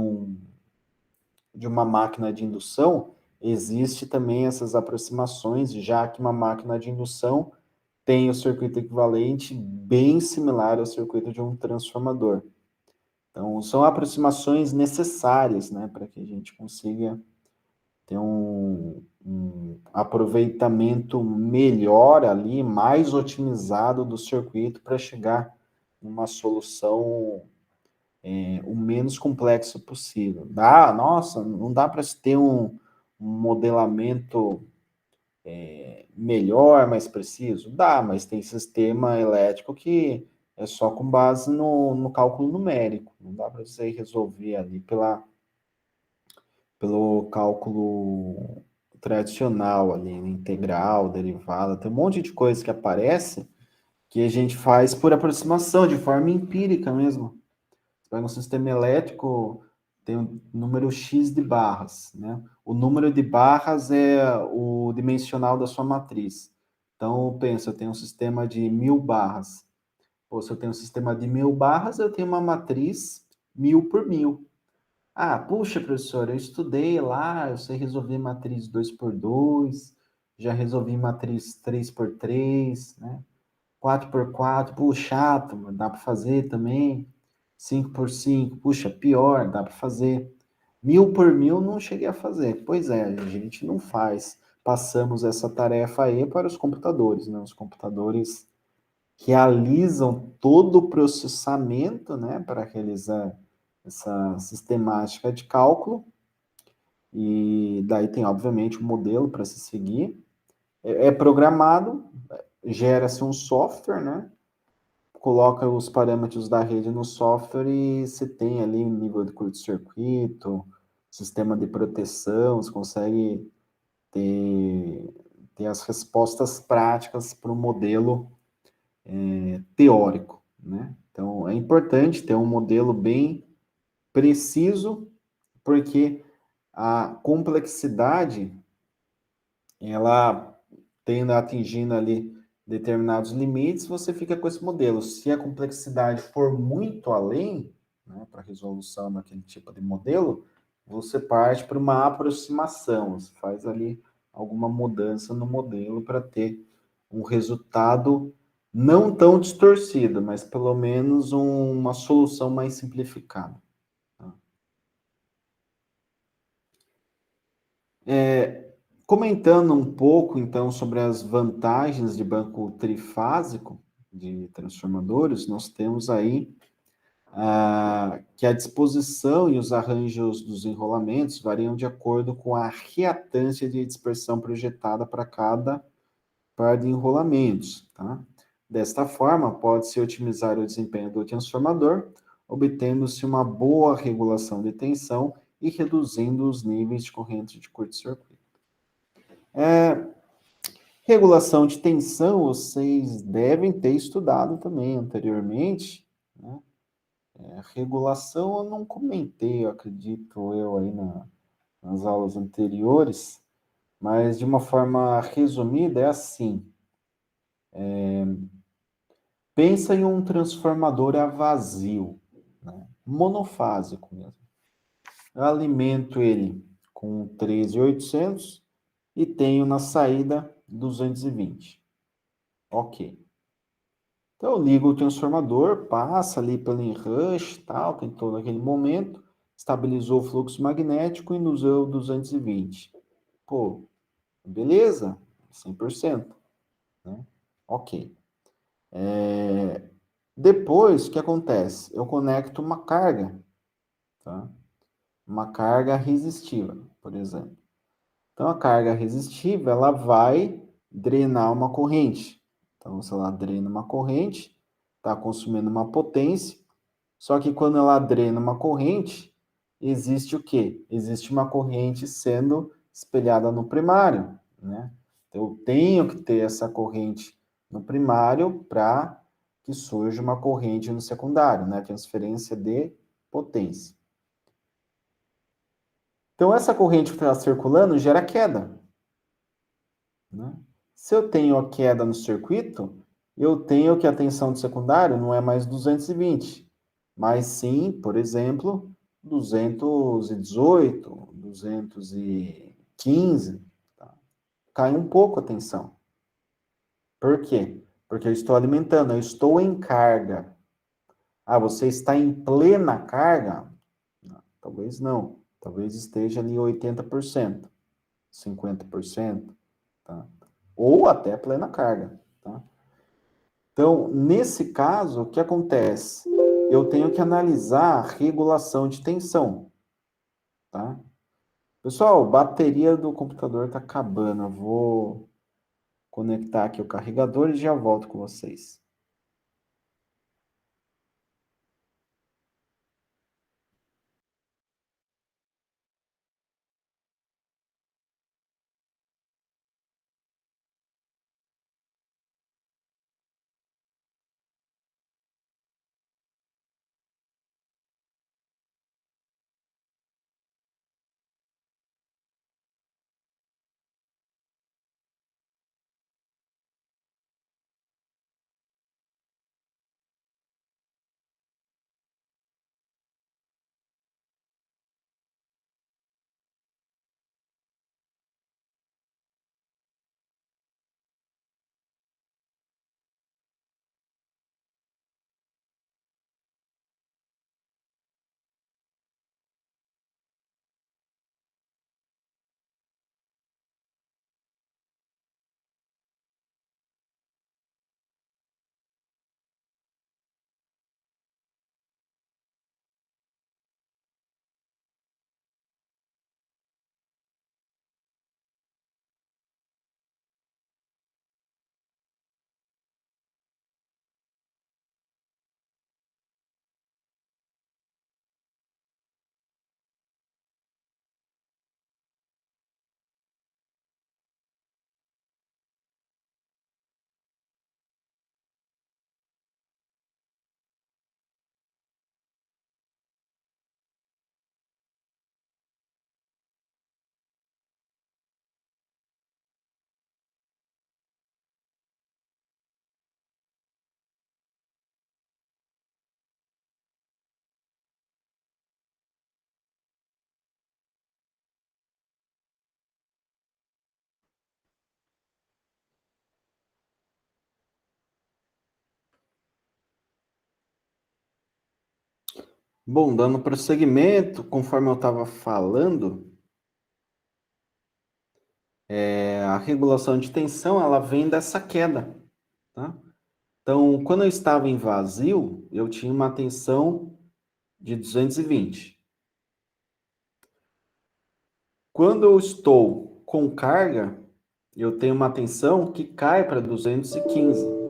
uma máquina de indução, existe também essas aproximações, já que uma máquina de indução tem o circuito equivalente bem similar ao circuito de um transformador. Então, são aproximações necessárias, né, para que a gente consiga ter um aproveitamento melhor ali, mais otimizado do circuito para chegar numa solução o menos complexa possível. Nossa, não dá para se ter um modelamento melhor, mais preciso? Dá, mas tem sistema elétrico que é só com base no cálculo numérico. Não dá para você resolver ali pelo cálculo tradicional ali, integral, derivada. Tem um monte de coisa que aparece que a gente faz por aproximação, de forma empírica mesmo. Você pega um sistema elétrico, tem um número X de barras, né? O número de barras é o dimensional da sua matriz. Então, pensa, eu tenho um sistema de 1000 barras. Ou se eu tenho um sistema de 1000 barras, eu tenho uma matriz 1000 por 1000. Ah, puxa, professor, eu estudei lá, eu sei resolver matriz 2 por 2, já resolvi matriz 3 por 3, né? 4 por 4, puxa, chato, mas dá para fazer também. 5 por 5, puxa, pior, dá para fazer. 1000 por 1000 não cheguei a fazer. Pois é, a gente não faz. Passamos essa tarefa aí para os computadores, né? Os computadores realizam todo o processamento, né, para realizar essa sistemática de cálculo. E daí tem, obviamente, um modelo para se seguir. É programado, gera-se um software, né? Coloca os parâmetros da rede no software e você tem ali um nível de curto-circuito, sistema de proteção, você consegue ter as respostas práticas para o modelo teórico, né? Então, é importante ter um modelo bem preciso, porque a complexidade, ela tendo atingindo ali determinados limites, você fica com esse modelo. Se a complexidade for muito além, né, para a resolução daquele tipo de modelo, você parte para uma aproximação, você faz ali alguma mudança no modelo para ter um resultado não tão distorcido, mas pelo menos uma solução mais simplificada. Tá? Comentando um pouco, então, sobre as vantagens de banco trifásico de transformadores, nós temos aí que a disposição e os arranjos dos enrolamentos variam de acordo com a reatância de dispersão projetada para cada par de enrolamentos. Tá? Desta forma, pode-se otimizar o desempenho do transformador, obtendo-se uma boa regulação de tensão e reduzindo os níveis de corrente de curto-circuito. Regulação de tensão, vocês devem ter estudado também anteriormente, né? Regulação eu não comentei, eu acredito eu, aí nas aulas anteriores, mas de uma forma resumida é assim. Pensa em um transformador a vazio, né? Monofásico mesmo. Eu alimento ele com 13.800 e tenho na saída 220. Ok. Então, eu ligo o transformador, passa ali pelo enrush, tal, tem todo aquele momento, estabilizou o fluxo magnético e nos deu 220. Pô, beleza, 100%, né? Ok. Depois, o que acontece? Eu conecto uma carga, tá? Uma carga resistiva, por exemplo. Então, a carga resistiva, ela vai drenar uma corrente. Então, se ela drena uma corrente, está consumindo uma potência, só que quando ela drena uma corrente, existe o quê? Existe uma corrente sendo espelhada no primário, né? Então, eu tenho que ter essa corrente no primário para que surja uma corrente no secundário, né? Transferência de potência. Então, essa corrente que está circulando gera queda, né? Se eu tenho a queda no circuito, eu tenho que a tensão do secundário não é mais 220, mas sim, por exemplo, 218, 215. Tá? Cai um pouco a tensão. Por quê? Porque eu estou alimentando, eu estou em carga. Ah, você está em plena carga? Não, talvez não. Talvez esteja ali 80%, 50%, tá? Ou até plena carga, tá? Então, nesse caso, o que acontece? Eu tenho que analisar a regulação de tensão, tá? Pessoal, bateria do computador está acabando. Eu vou conectar aqui o carregador e já volto com vocês. Bom, dando prosseguimento, conforme eu estava falando, a regulação de tensão, ela vem dessa queda, tá? Então, quando eu estava em vazio, eu tinha uma tensão de 220. Quando eu estou com carga, eu tenho uma tensão que cai para 215.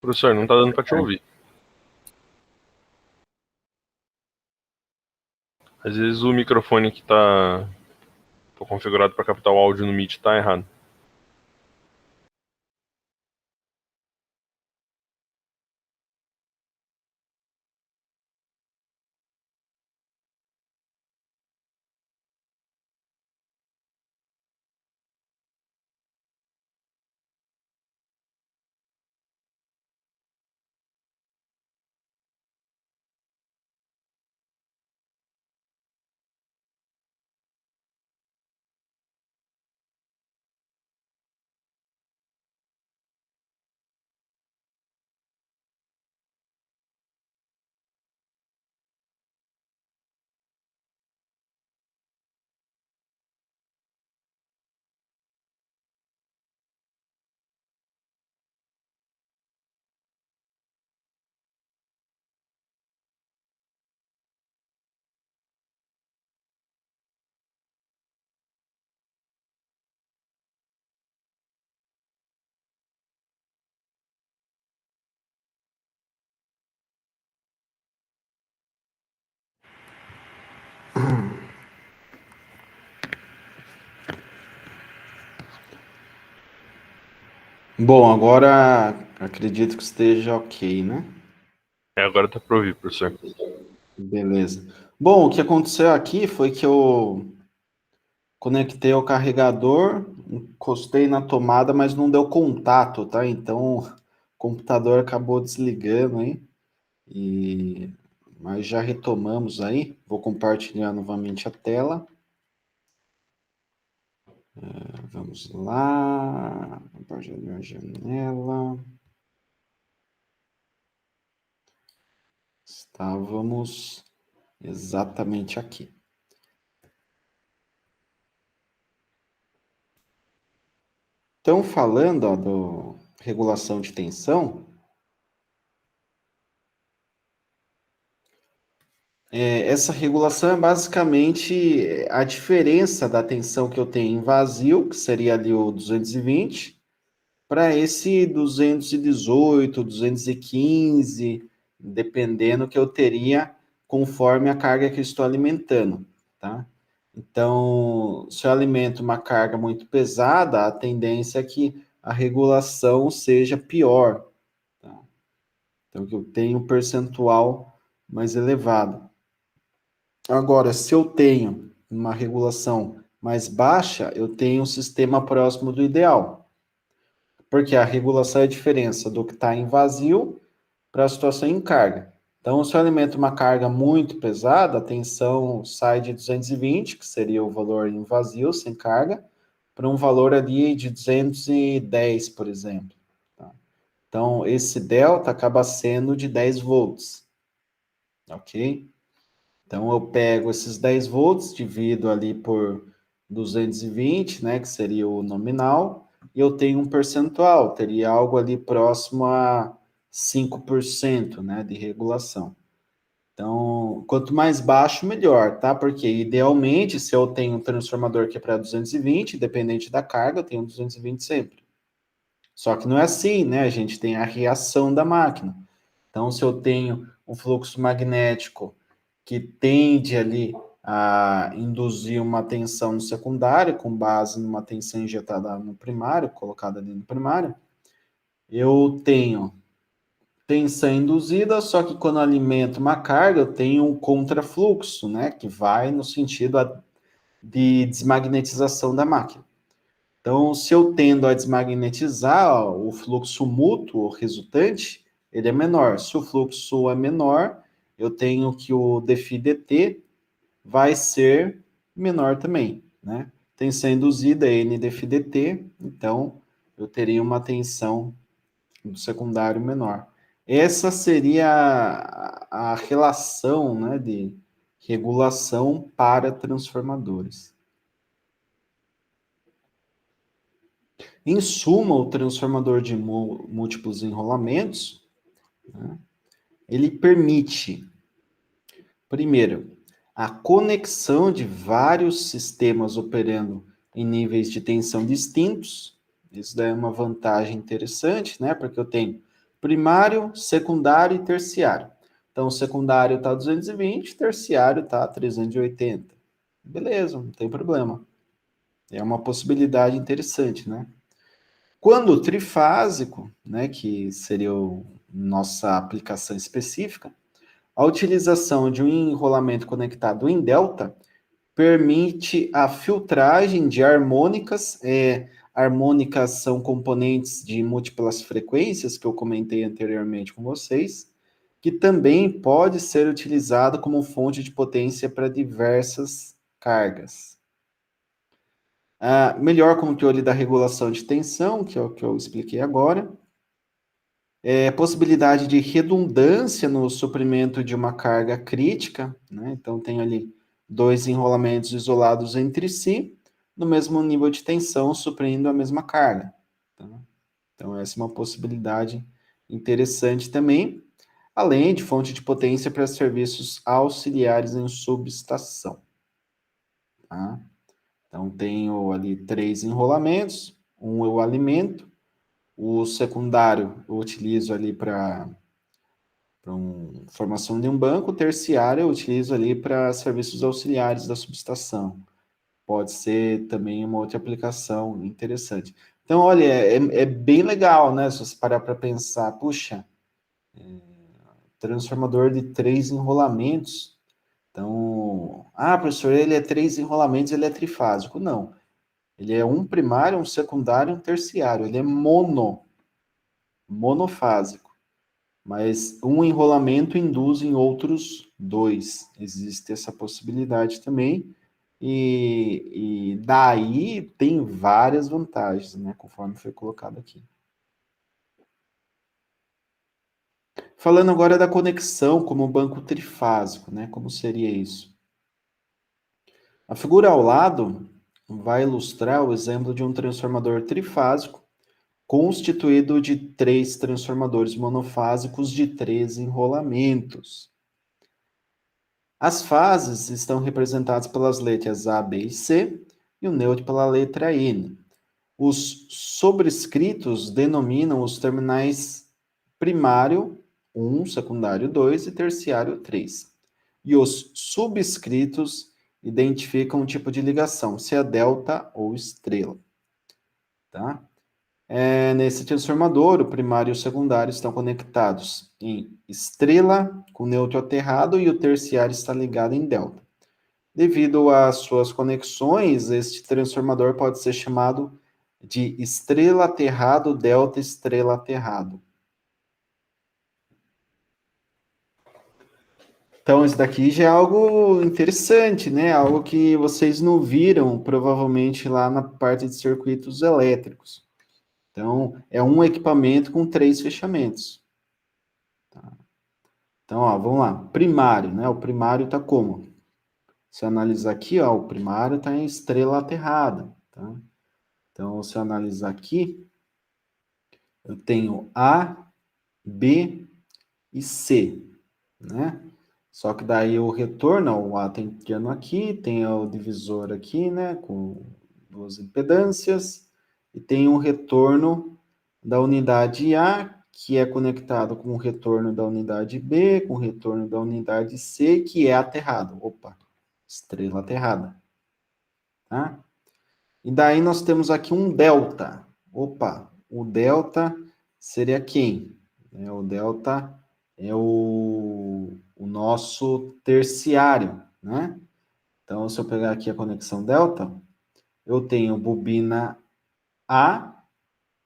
Professor, não tá dando pra te ouvir. Às vezes o microfone que tá configurado para captar o áudio no Meet tá errado. Bom, agora acredito que esteja ok, né? Agora tá pra ouvir, professor. Beleza. Bom, o que aconteceu aqui foi que eu conectei ao carregador, encostei na tomada, mas não deu contato, tá? Então o computador acabou desligando aí. Mas já retomamos aí. Vou compartilhar novamente a tela. Vamos lá. Compartilhar a janela. Estávamos exatamente aqui. Então, falando do regulação de tensão, essa regulação é basicamente a diferença da tensão que eu tenho em vazio, que seria ali o 220, para esse 218, 215, dependendo que eu teria conforme a carga que eu estou alimentando, tá? Então, se eu alimento uma carga muito pesada, a tendência é que a regulação seja pior, tá? Então, que eu tenho um percentual mais elevado. Agora, se eu tenho uma regulação mais baixa, eu tenho um sistema próximo do ideal. Porque a regulação é a diferença do que está em vazio para a situação em carga. Então, se eu alimento uma carga muito pesada, a tensão sai de 220, que seria o valor em vazio, sem carga, para um valor ali de 210, por exemplo. Tá? Então, esse delta acaba sendo de 10 volts. Ok? Então, eu pego esses 10 volts, divido ali por 220, né, que seria o nominal, e eu tenho um percentual, teria algo ali próximo a 5%, né, de regulação. Então, quanto mais baixo, melhor, tá? Porque, idealmente, se eu tenho um transformador que é para 220, independente da carga, eu tenho 220 sempre. Só que não é assim, né? A gente tem a reação da máquina. Então, se eu tenho um fluxo magnético que tende ali a induzir uma tensão no secundário, com base numa tensão injetada no primário, colocada ali no primário, eu tenho tensão induzida, só que quando alimento uma carga, eu tenho um contrafluxo, né, que vai no sentido de desmagnetização da máquina. Então, se eu tendo a desmagnetizar, o fluxo mútuo resultante, ele é menor. Se o fluxo é menor, eu tenho que o dφ/dt vai ser menor também, né? Tensão induzida é N dφ/dt, então eu teria uma tensão do secundário menor. Essa seria a relação, né, de regulação para transformadores. Em suma, o transformador de múltiplos enrolamentos, né, ele permite, primeiro, a conexão de vários sistemas operando em níveis de tensão distintos. Isso daí é uma vantagem interessante, né? Porque eu tenho primário, secundário e terciário. Então, o secundário está 220, terciário está 380. Beleza, não tem problema. É uma possibilidade interessante, né? Quando trifásico, né, que seria nossa aplicação específica, a utilização de um enrolamento conectado em delta permite a filtragem de harmônicas. Harmônicas são componentes de múltiplas frequências, que eu comentei anteriormente com vocês, que também pode ser utilizado como fonte de potência para diversas cargas. Melhor controle da regulação de tensão, que é o que eu expliquei agora. Possibilidade de redundância no suprimento de uma carga crítica, né? Então, tem ali dois enrolamentos isolados entre si, no mesmo nível de tensão, suprindo a mesma carga. Tá? Então, essa é uma possibilidade interessante também, além de fonte de potência para serviços auxiliares em subestação. Tá? Então, tenho ali 3 enrolamentos, um eu alimento, o secundário eu utilizo ali para formação de um banco, o terciário eu utilizo ali para serviços auxiliares da subestação. Pode ser também uma outra aplicação interessante. Então, olha, é bem legal, né? Se você parar para pensar, puxa, transformador de 3 enrolamentos. Então, professor, ele é 3 enrolamentos, ele é trifásico. Não, ele é um primário, um secundário e um terciário. Ele é monofásico. Mas um enrolamento induz em outros 2. Existe essa possibilidade também. E daí tem várias vantagens, né? Conforme foi colocado aqui. Falando agora da conexão como banco trifásico, né? Como seria isso? A figura ao lado vai ilustrar o exemplo de um transformador trifásico constituído de 3 transformadores monofásicos de 3 enrolamentos. As fases estão representadas pelas letras A, B e C e o neutro pela letra N. Os sobrescritos denominam os terminais primário 1, secundário 2 e terciário 3. E os subscritos identificam o tipo de ligação, se é delta ou estrela. Tá? Nesse transformador, o primário e o secundário estão conectados em estrela, com neutro aterrado, e o terciário está ligado em delta. Devido às suas conexões, este transformador pode ser chamado de estrela aterrado, delta estrela aterrado. Então, isso daqui já é algo interessante, né? Algo que vocês não viram, provavelmente, lá na parte de circuitos elétricos. Então, é um equipamento com 3 fechamentos. Tá? Então, ó, vamos lá. Primário, né? O primário está como? Se eu analisar aqui, ó, o primário está em estrela aterrada, tá? Então, se eu analisar aqui, eu tenho A, B e C, né? Só que daí o retorno, o A tem piano aqui, tem o divisor aqui, né, com 2 impedâncias, e tem o retorno da unidade A, que é conectado com o retorno da unidade B, com o retorno da unidade C, que é aterrado. Opa, estrela aterrada. Tá? E daí nós temos aqui um delta. Opa, o delta seria quem? O delta é o nosso terciário, né? Então, se eu pegar aqui a conexão delta, eu tenho bobina A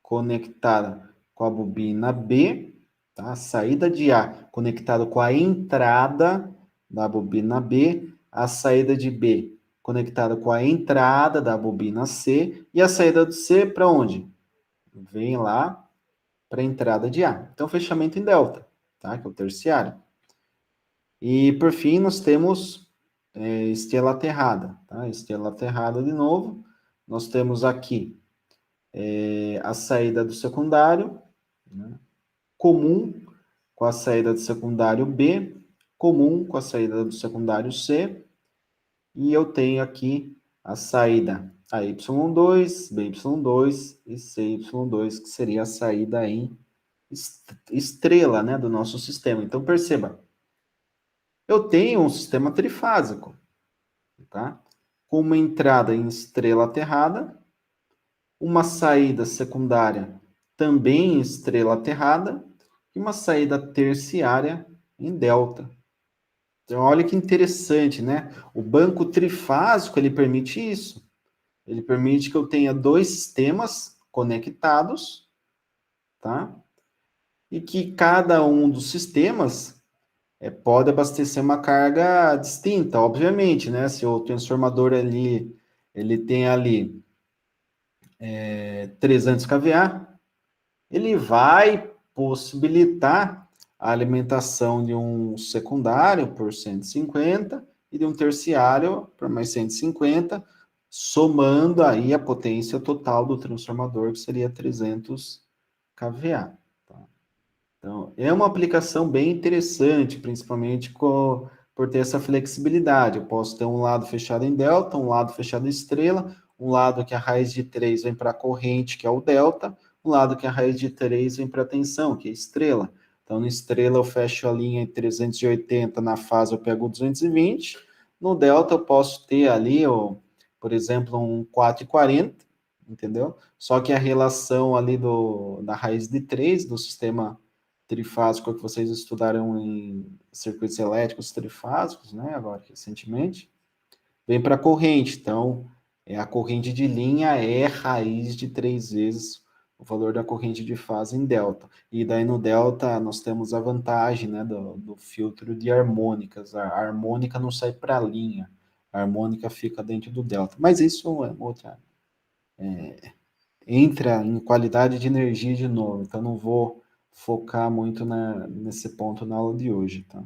conectada com a bobina B, tá? A saída de A conectada com a entrada da bobina B, a saída de B conectada com a entrada da bobina C, e a saída do C para onde? Vem lá para a entrada de A. Então, fechamento em delta, tá? Que é o terciário. E, por fim, nós temos estrela aterrada, tá? Estrela aterrada de novo. Nós temos aqui a saída do secundário, né? Comum com a saída do secundário B, comum com a saída do secundário C, e eu tenho aqui a saída AY2, BY2 e CY2, que seria a saída em estrela, né, do nosso sistema. Então, perceba, eu tenho um sistema trifásico, tá? Com uma entrada em estrela aterrada, uma saída secundária também em estrela aterrada, e uma saída terciária em delta. Então, olha que interessante, né? O banco trifásico, ele permite isso. Ele permite que eu tenha 2 sistemas conectados, tá? E que cada um dos sistemas pode abastecer uma carga distinta, obviamente, né? Se o transformador ali, ele tem ali 300 kVA, ele vai possibilitar a alimentação de um secundário por 150 e de um terciário por mais 150, somando aí a potência total do transformador, que seria 300 kVA. Tá? Então, é uma aplicação bem interessante, principalmente por ter essa flexibilidade. Eu posso ter um lado fechado em delta, um lado fechado em estrela, um lado que a raiz de 3 vem para a corrente, que é o delta, um lado que a raiz de 3 vem para a tensão, que é a estrela. Então, na estrela eu fecho a linha em 380, na fase eu pego 220, no delta eu posso ter ali, por exemplo, um 440, entendeu? Só que a relação ali da raiz de 3 do sistema trifásico que vocês estudaram em circuitos elétricos trifásicos, né, agora recentemente, vem para a corrente. Então, a corrente de linha é raiz de 3 vezes o valor da corrente de fase em delta. E daí no delta nós temos a vantagem, né, do filtro de harmônicas. A harmônica não sai para a linha, a harmônica fica dentro do delta. Mas isso é outra. Entra em qualidade de energia de novo, então não vou focar muito nesse ponto na aula de hoje, tá?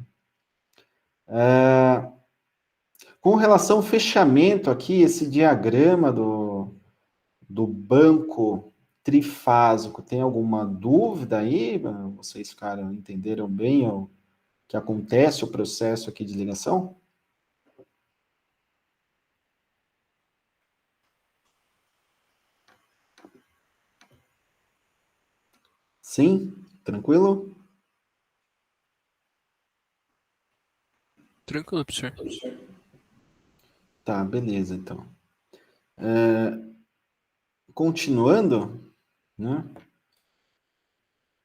Com relação ao fechamento aqui, esse diagrama do banco trifásico, tem alguma dúvida aí? Vocês entenderam bem o que acontece, o processo aqui de ligação? Sim? Tranquilo? Tranquilo, professor. Tá, beleza, então. Continuando, né?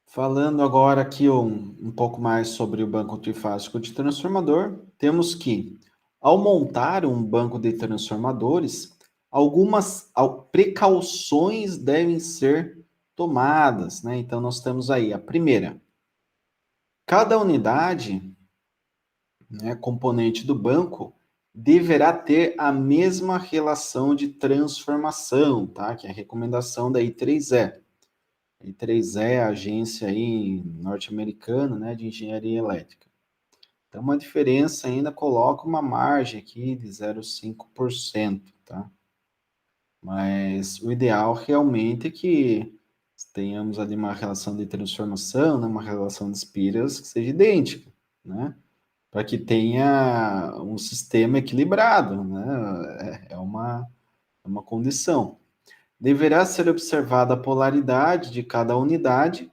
Falando agora aqui um pouco mais sobre o banco trifásico de transformador, temos que, ao montar um banco de transformadores, algumas precauções devem ser tomadas, né? Então, nós temos aí a primeira. Cada unidade, né, componente do banco, deverá ter a mesma relação de transformação, tá? Que é a recomendação da I3E. I3E é a agência aí norte-americana, né, de engenharia elétrica. Então, uma diferença ainda coloca uma margem aqui de 0,5%, tá? Mas o ideal realmente é que tenhamos ali uma relação de transformação, né, uma relação de espiras que seja idêntica, né? Para que tenha um sistema equilibrado, né? É uma condição. Deverá ser observada a polaridade de cada unidade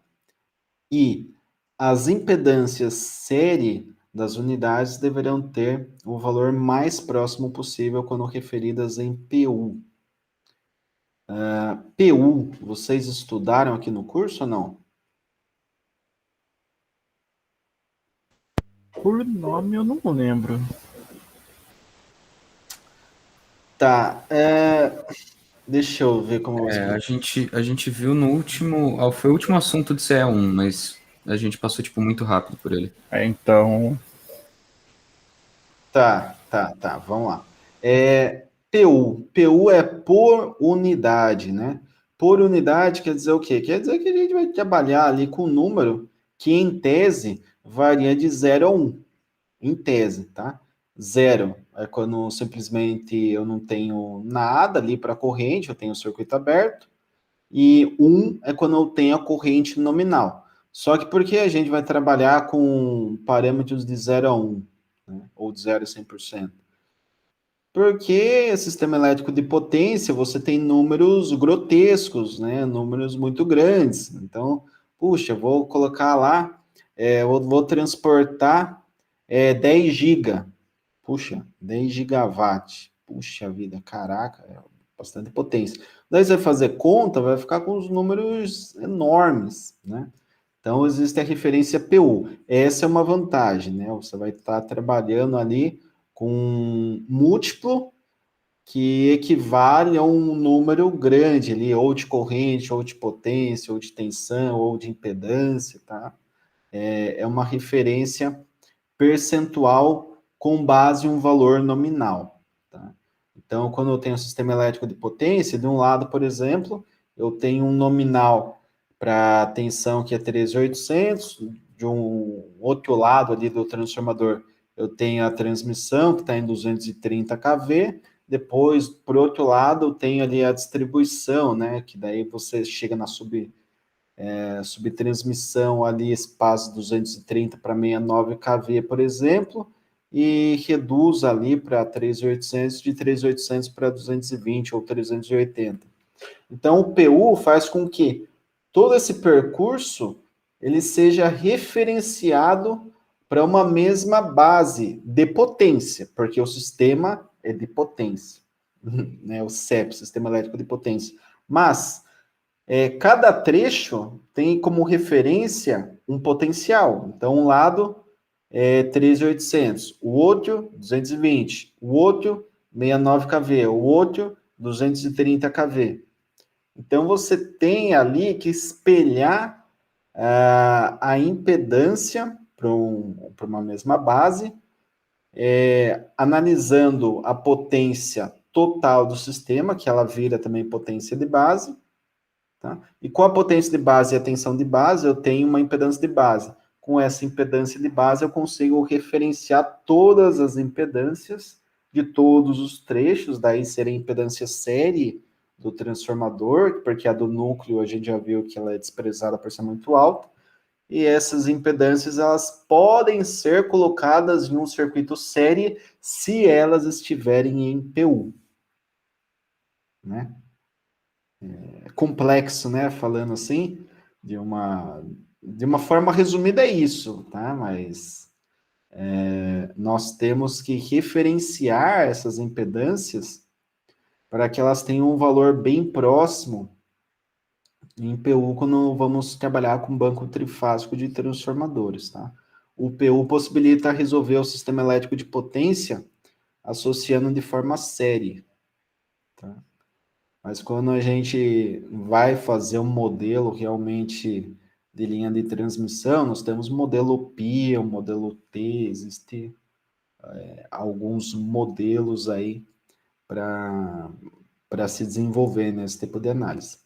e as impedâncias série das unidades deverão ter o valor mais próximo possível quando referidas em PU. PU, vocês estudaram aqui no curso ou não? Por nome eu não lembro. Tá, deixa eu ver como eu vou explicar. A gente viu no último. Foi o último assunto de CE1, mas a gente passou, tipo, muito rápido por ele. Então. Tá, vamos lá. PU. PU é por unidade, né? Por unidade quer dizer o quê? Quer dizer que a gente vai trabalhar ali com um número que, em tese, varia de 0 a 1. Em tese, tá? 0 é quando simplesmente eu não tenho nada ali para corrente, eu tenho o circuito aberto. E 1 é quando eu tenho a corrente nominal. Só que por que a gente vai trabalhar com parâmetros de 0 a 1, né? Ou de 0 a 100%? Porque sistema elétrico de potência, você tem números grotescos, né? Números muito grandes. Então, puxa, eu vou colocar lá, eu vou transportar 10 giga. Puxa, 10 gigawatt. Puxa vida, caraca, é bastante potência. Daí você vai fazer conta, vai ficar com os números enormes, né? Então, existe a referência PU. Essa é uma vantagem, né? Você vai estar trabalhando ali com um múltiplo que equivale a um número grande ali, ou de corrente, ou de potência, ou de tensão, ou de impedância, tá? É uma referência percentual com base em um valor nominal, tá? Então, quando eu tenho um sistema elétrico de potência, de um lado, por exemplo, eu tenho um nominal para tensão que é 13.800, de um outro lado ali do transformador, eu tenho a transmissão que está em 230 kV, depois, por outro lado, eu tenho ali a distribuição, né, que daí você chega na subtransmissão ali, espaço 230 para 69 kV, por exemplo, e reduz ali para 3.800, de 3.800 para 220 ou 380. Então, o PU faz com que todo esse percurso ele seja referenciado para uma mesma base de potência, porque o sistema é de potência, né? O CEP, Sistema Elétrico de Potência. Mas cada trecho tem como referência um potencial. Então, um lado é 3.800, o outro 220, o outro 69 kV, o outro 230 kV. Então, você tem ali que espelhar a impedância para uma mesma base, analisando a potência total do sistema, que ela vira também potência de base, Tá? E com a potência de base e a tensão de base, eu tenho uma impedância de base. Com essa impedância de base, eu consigo referenciar todas as impedâncias de todos os trechos, daí seria a impedância série do transformador, porque a do núcleo a gente já viu que ela é desprezada por ser muito alta, e essas impedâncias elas podem ser colocadas em um circuito série se elas estiverem em PU. Né? É complexo, né? Falando assim, de uma forma resumida é isso, tá? Mas nós temos que referenciar essas impedâncias para que elas tenham um valor bem próximo em PU quando vamos trabalhar com banco trifásico de transformadores, tá? O PU possibilita resolver o sistema elétrico de potência associando de forma série, tá? Mas quando a gente vai fazer um modelo realmente de linha de transmissão, nós temos o modelo PI, o modelo T, existe alguns modelos aí para se desenvolver nesse tipo de análise.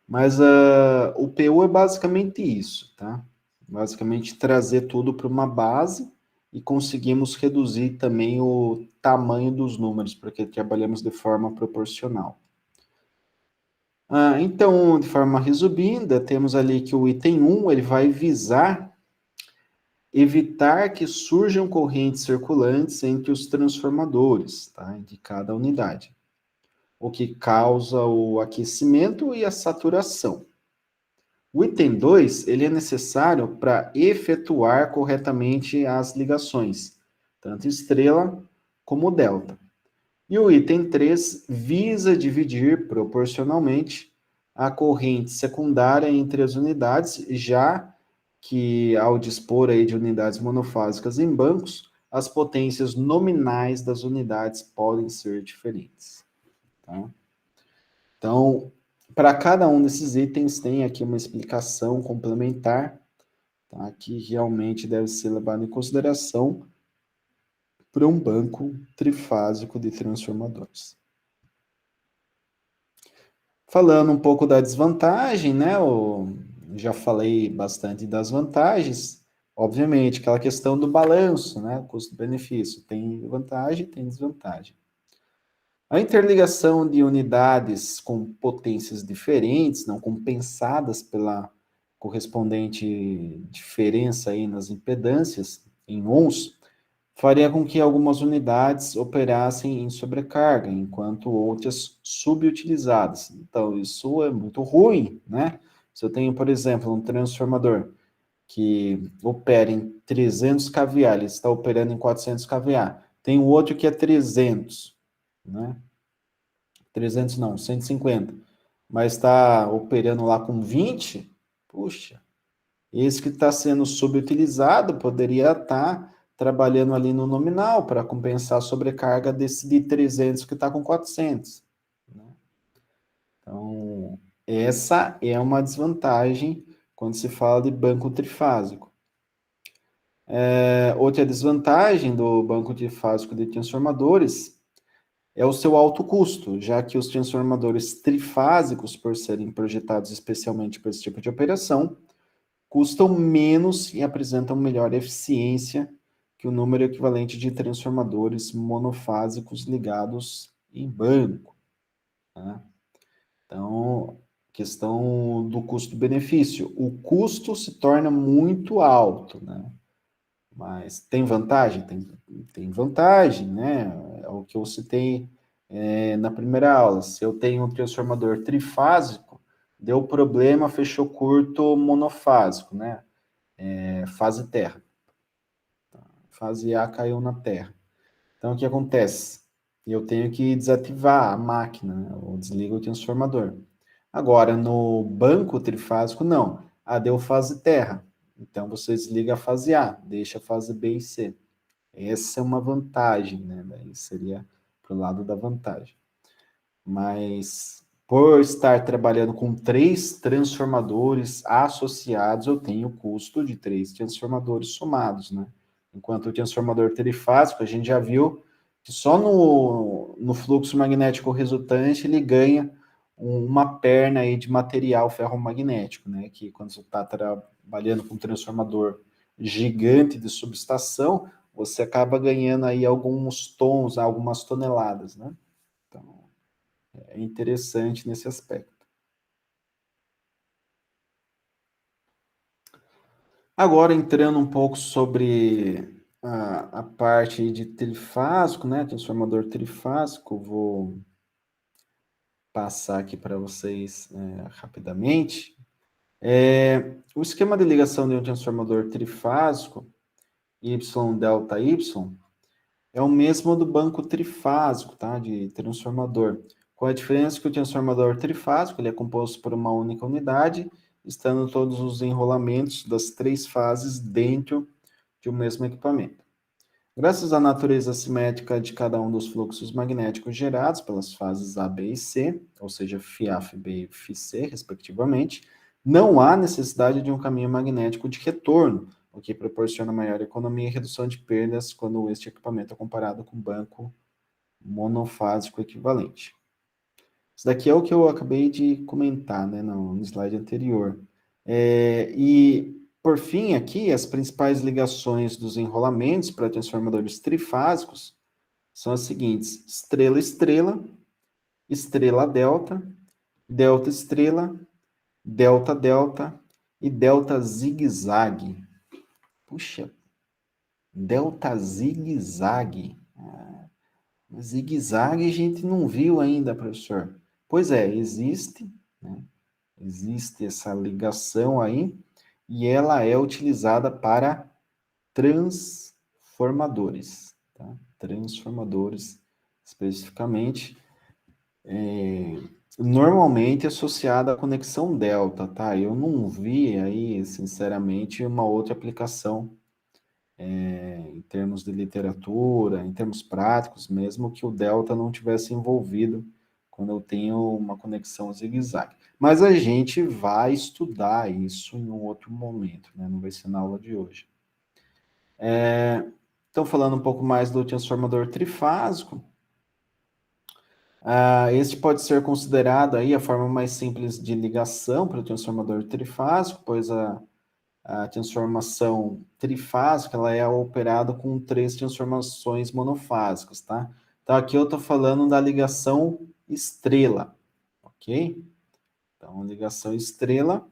Mas o PU é basicamente isso, tá? Basicamente trazer tudo para uma base e conseguimos reduzir também o tamanho dos números, porque trabalhamos de forma proporcional. Então, de forma resumida, temos ali que o item 1, ele vai visar evitar que surjam correntes circulantes entre os transformadores, tá? De cada unidade, o que causa o aquecimento e a saturação. O item 2, ele é necessário para efetuar corretamente as ligações, tanto estrela como delta. E o item 3 visa dividir proporcionalmente a corrente secundária entre as unidades, já que ao dispor aí de unidades monofásicas em bancos, as potências nominais das unidades podem ser diferentes. Tá? Então, para cada um desses itens tem aqui uma explicação complementar, tá? Que realmente deve ser levada em consideração para um banco trifásico de transformadores. Falando um pouco da desvantagem, né? Já falei bastante das vantagens. Obviamente, aquela questão do balanço, né? Custo-benefício. Tem vantagem, tem desvantagem. A interligação de unidades com potências diferentes, não compensadas pela correspondente diferença aí nas impedâncias, em ohms, faria com que algumas unidades operassem em sobrecarga, enquanto outras subutilizadas. Então, isso é muito ruim, né? Se eu tenho, por exemplo, um transformador que opera em 300 kVA, ele está operando em 400 kVA. Tem um outro que é 300, né? 300 não, 150. Mas está operando lá com 20, puxa, esse que está sendo subutilizado poderia estar trabalhando ali no nominal para compensar a sobrecarga desse de 300 que está com 400. Né? Então, essa é uma desvantagem quando se fala de banco trifásico. Outra desvantagem do banco trifásico de transformadores é o seu alto custo, já que os transformadores trifásicos, por serem projetados especialmente para esse tipo de operação, custam menos e apresentam melhor eficiência que o número equivalente de transformadores monofásicos ligados em banco. Tá? Então, questão do custo-benefício. O custo se torna muito alto, né? Mas tem vantagem? Tem vantagem, né? É o que eu citei na primeira aula. Se eu tenho um transformador trifásico, deu problema, fechou curto monofásico, né? Fase terra. Fase A caiu na terra. Então, o que acontece? Eu tenho que desativar a máquina, né? Ou desligo o transformador. Agora, no banco trifásico, não. Deu fase terra. Então, você desliga a fase A, deixa a fase B e C. Essa é uma vantagem, né? Daí seria para o lado da vantagem. Mas, por estar trabalhando com 3 transformadores associados, eu tenho o custo de 3 transformadores somados, né? Enquanto o transformador trifásico, a gente já viu que só no fluxo magnético resultante ele ganha uma perna aí de material ferromagnético, né? Que quando você está trabalhando com um transformador gigante de subestação, você acaba ganhando aí alguns tons, algumas toneladas, né? Então, é interessante nesse aspecto. Agora, entrando um pouco sobre a parte de trifásico, né? Transformador trifásico, vou passar aqui para vocês rapidamente. O esquema de ligação de um transformador trifásico, Y delta Y, é o mesmo do banco trifásico, tá? De transformador. Com a diferença que o transformador trifásico ele é composto por uma única unidade, estando todos os enrolamentos das 3 fases dentro de um mesmo equipamento. Graças à natureza simétrica de cada um dos fluxos magnéticos gerados pelas fases A, B e C, ou seja, φA, φB e φC, respectivamente, não há necessidade de um caminho magnético de retorno, o que proporciona maior economia e redução de perdas quando este equipamento é comparado com um banco monofásico equivalente. Isso daqui é o que eu acabei de comentar, né, no slide anterior. E, por fim, aqui, as principais ligações dos enrolamentos para transformadores trifásicos são as seguintes: estrela-estrela, estrela-delta, delta-estrela, delta-delta e delta-zigue-zague. Puxa, delta-zigue-zague. Zigue-zague a gente não viu ainda, professor. Pois é, existe, né? Existe essa ligação aí, e ela é utilizada para transformadores, tá? Transformadores, especificamente, normalmente associada à conexão delta, tá? Eu não vi aí, sinceramente, uma outra aplicação em termos de literatura, em termos práticos, mesmo que o delta não tivesse envolvido quando eu tenho uma conexão zigue-zague. Mas a gente vai estudar isso em um outro momento, né? Não vai ser na aula de hoje. Então, falando um pouco mais do transformador trifásico, este pode ser considerado aí a forma mais simples de ligação para o transformador trifásico, pois a transformação trifásica ela é operada com 3 transformações monofásicas, tá? Então, aqui eu estou falando da ligação estrela, ok? Então, a ligação estrela,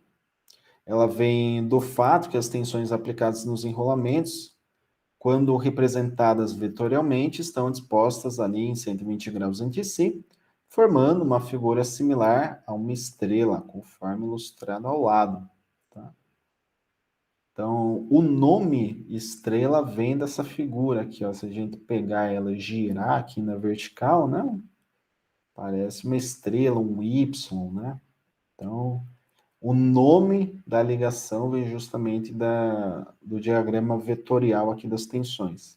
ela vem do fato que as tensões aplicadas nos enrolamentos, quando representadas vetorialmente, estão dispostas ali em 120 graus entre si, formando uma figura similar a uma estrela, conforme ilustrado ao lado, tá? Então, o nome estrela vem dessa figura aqui, ó. Se a gente pegar ela e girar aqui na vertical, né? Parece uma estrela, um Y, né? Então, o nome da ligação vem justamente do diagrama vetorial aqui das tensões.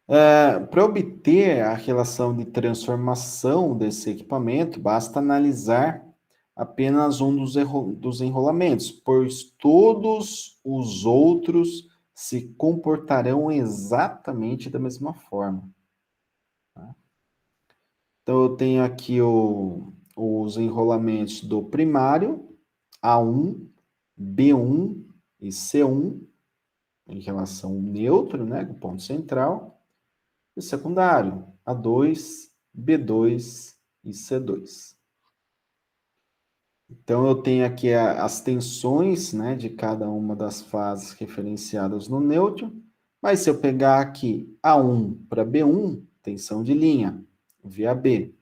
Para obter a relação de transformação desse equipamento, basta analisar apenas um dos enrolamentos, pois todos os outros se comportarão exatamente da mesma forma. Tá? Então, eu tenho aqui os enrolamentos do primário, A1, B1 e C1, em relação ao neutro, né, com o ponto central, e o secundário, A2, B2 e C2. Então, eu tenho aqui as tensões, né, de cada uma das fases referenciadas no neutro, mas se eu pegar aqui A1 para B1, tensão de linha, VAB.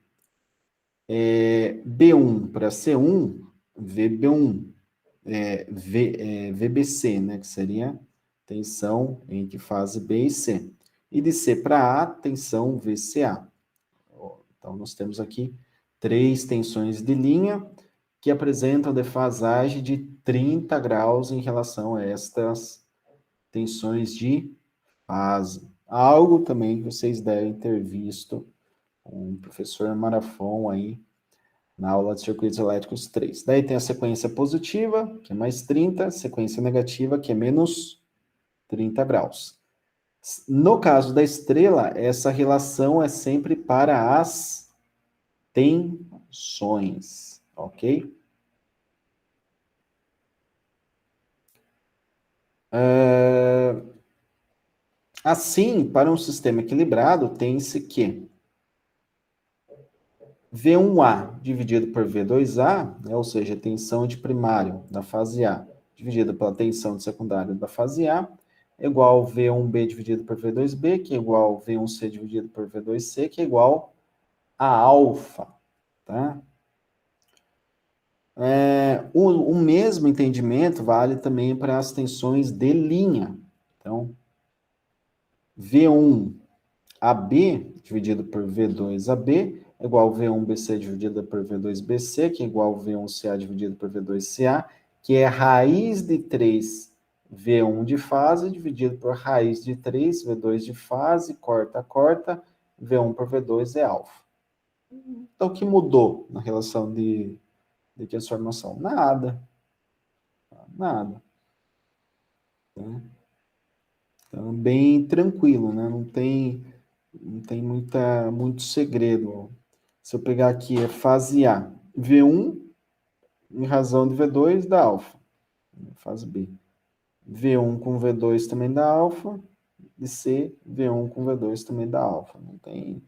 B1 para C1, VB1, VBC, né, que seria tensão entre fase B e C. E de C para A, tensão VCA. Então, nós temos aqui 3 tensões de linha que apresentam defasagem de 30 graus em relação a estas tensões de fase. Algo também que vocês devem ter visto com o professor Marafon aí na aula de circuitos elétricos 3. Daí tem a sequência positiva, que é mais 30, sequência negativa, que é menos 30 graus. No caso da estrela, essa relação é sempre para as tensões, ok? Assim, para um sistema equilibrado, tem-se que V1A dividido por V2A, né, ou seja, a tensão de primário da fase A, dividida pela tensão de secundário da fase A, é igual a V1B dividido por V2B, que é igual a V1C dividido por V2C, que é igual a alfa, tá? O mesmo entendimento vale também para as tensões de linha. Então, V1AB dividido por V2AB é igual a V1BC dividido por V2BC, que é igual a V1CA dividido por V2CA, que é raiz de 3 V1 de fase dividido por raiz de 3 V2 de fase, corta, V1 por V2 é alfa. Então, o que mudou na relação de transformação? Nada. Nada. Então, bem tranquilo, né? Não tem muito segredo. Se eu pegar aqui, é fase A, V1 em razão de V2 dá alfa. Fase B. V1 com V2 também dá alfa. E C, V1 com V2 também dá alfa. Não tem...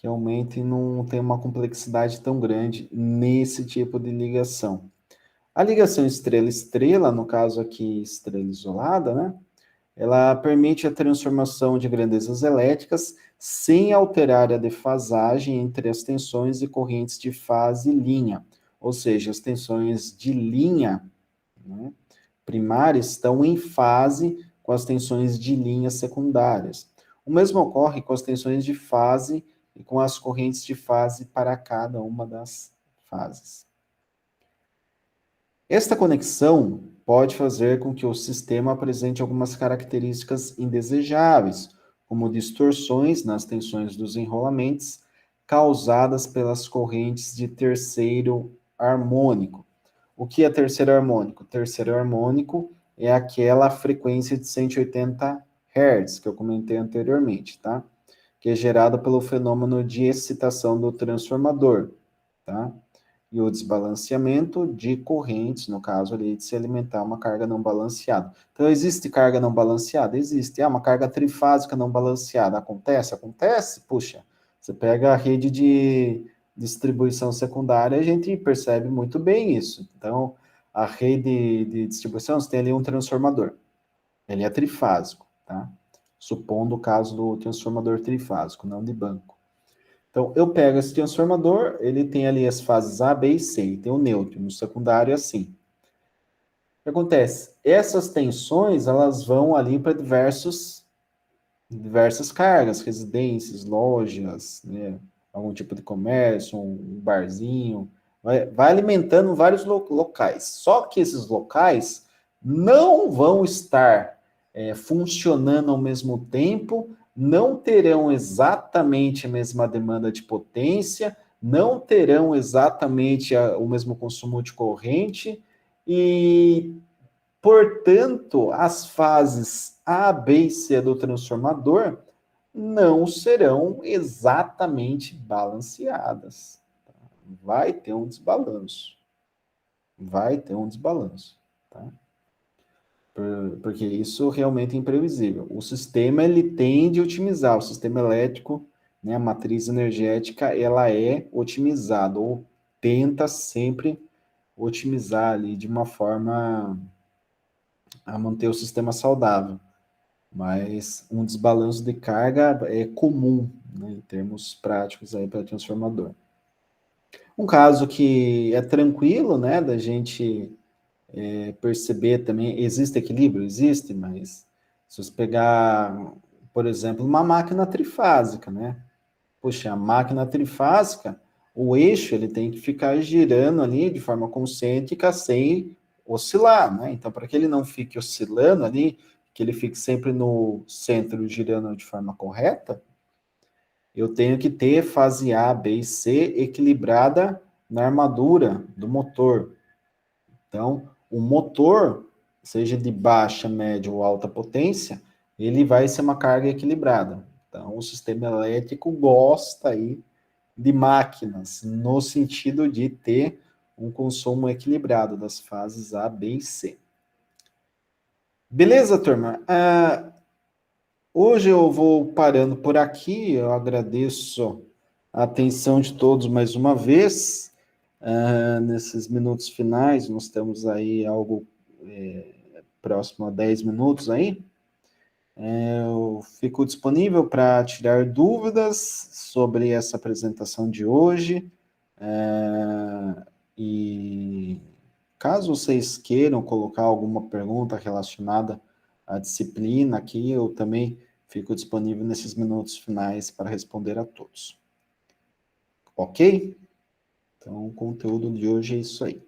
Realmente não tem uma complexidade tão grande nesse tipo de ligação. A ligação estrela-estrela, no caso aqui estrela isolada, né? Ela permite a transformação de grandezas elétricas sem alterar a defasagem entre as tensões e correntes de fase e linha. Ou seja, as tensões de linha, né, primária estão em fase com as tensões de linha secundárias. O mesmo ocorre com as tensões de fase e com as correntes de fase para cada uma das fases. Esta conexão pode fazer com que o sistema apresente algumas características indesejáveis, como distorções nas tensões dos enrolamentos causadas pelas correntes de terceiro harmônico. O que é terceiro harmônico? Terceiro harmônico é aquela frequência de 180 Hz que eu comentei anteriormente, tá? Que é gerada pelo fenômeno de excitação do transformador, tá? E o desbalanceamento de correntes, no caso ali, de se alimentar uma carga não balanceada. Então, existe carga não balanceada? Existe. Uma carga trifásica não balanceada. Acontece? Acontece. Puxa, você pega a rede de distribuição secundária, a gente percebe muito bem isso. Então, a rede de distribuição, você tem ali um transformador. Ele é trifásico, tá? Supondo o caso do transformador trifásico, não de banco. Então, eu pego esse transformador, ele tem ali as fases A, B e C, e tem o neutro, no secundário é assim. O que acontece? Essas tensões, elas vão ali para diversas cargas, residências, lojas, né, algum tipo de comércio, um barzinho, vai alimentando vários locais. Só que esses locais não vão estar funcionando ao mesmo tempo, não terão exatamente a mesma demanda de potência, não terão exatamente o mesmo consumo de corrente e, portanto, as fases A, B e C do transformador não serão exatamente balanceadas. Vai ter um desbalanço. Vai ter um desbalanço, tá? Porque isso realmente é imprevisível. O sistema, ele tende a otimizar, o sistema elétrico, né, a matriz energética, ela é otimizada, ou tenta sempre otimizar ali de uma forma a manter o sistema saudável. Mas um desbalanço de carga é comum, né, em termos práticos aí para transformador. Um caso que é tranquilo, né, da gente perceber também, existe equilíbrio? Existe, mas se você pegar, por exemplo, uma máquina trifásica, né? Poxa, a máquina trifásica, o eixo, ele tem que ficar girando ali de forma concêntrica sem oscilar, né? Então, para que ele não fique oscilando ali, que ele fique sempre no centro girando de forma correta, eu tenho que ter fase A, B e C equilibrada na armadura do motor. Então, o motor, seja de baixa, média ou alta potência, ele vai ser uma carga equilibrada. Então, o sistema elétrico gosta aí de máquinas, no sentido de ter um consumo equilibrado das fases A, B e C. Beleza, turma? Hoje eu vou parando por aqui, eu agradeço a atenção de todos mais uma vez. Nesses minutos finais, nós temos aí algo próximo a 10 minutos aí. Eu fico disponível para tirar dúvidas sobre essa apresentação de hoje. E caso vocês queiram colocar alguma pergunta relacionada à disciplina aqui, eu também fico disponível nesses minutos finais para responder a todos. Ok? Então, o conteúdo de hoje é isso aí.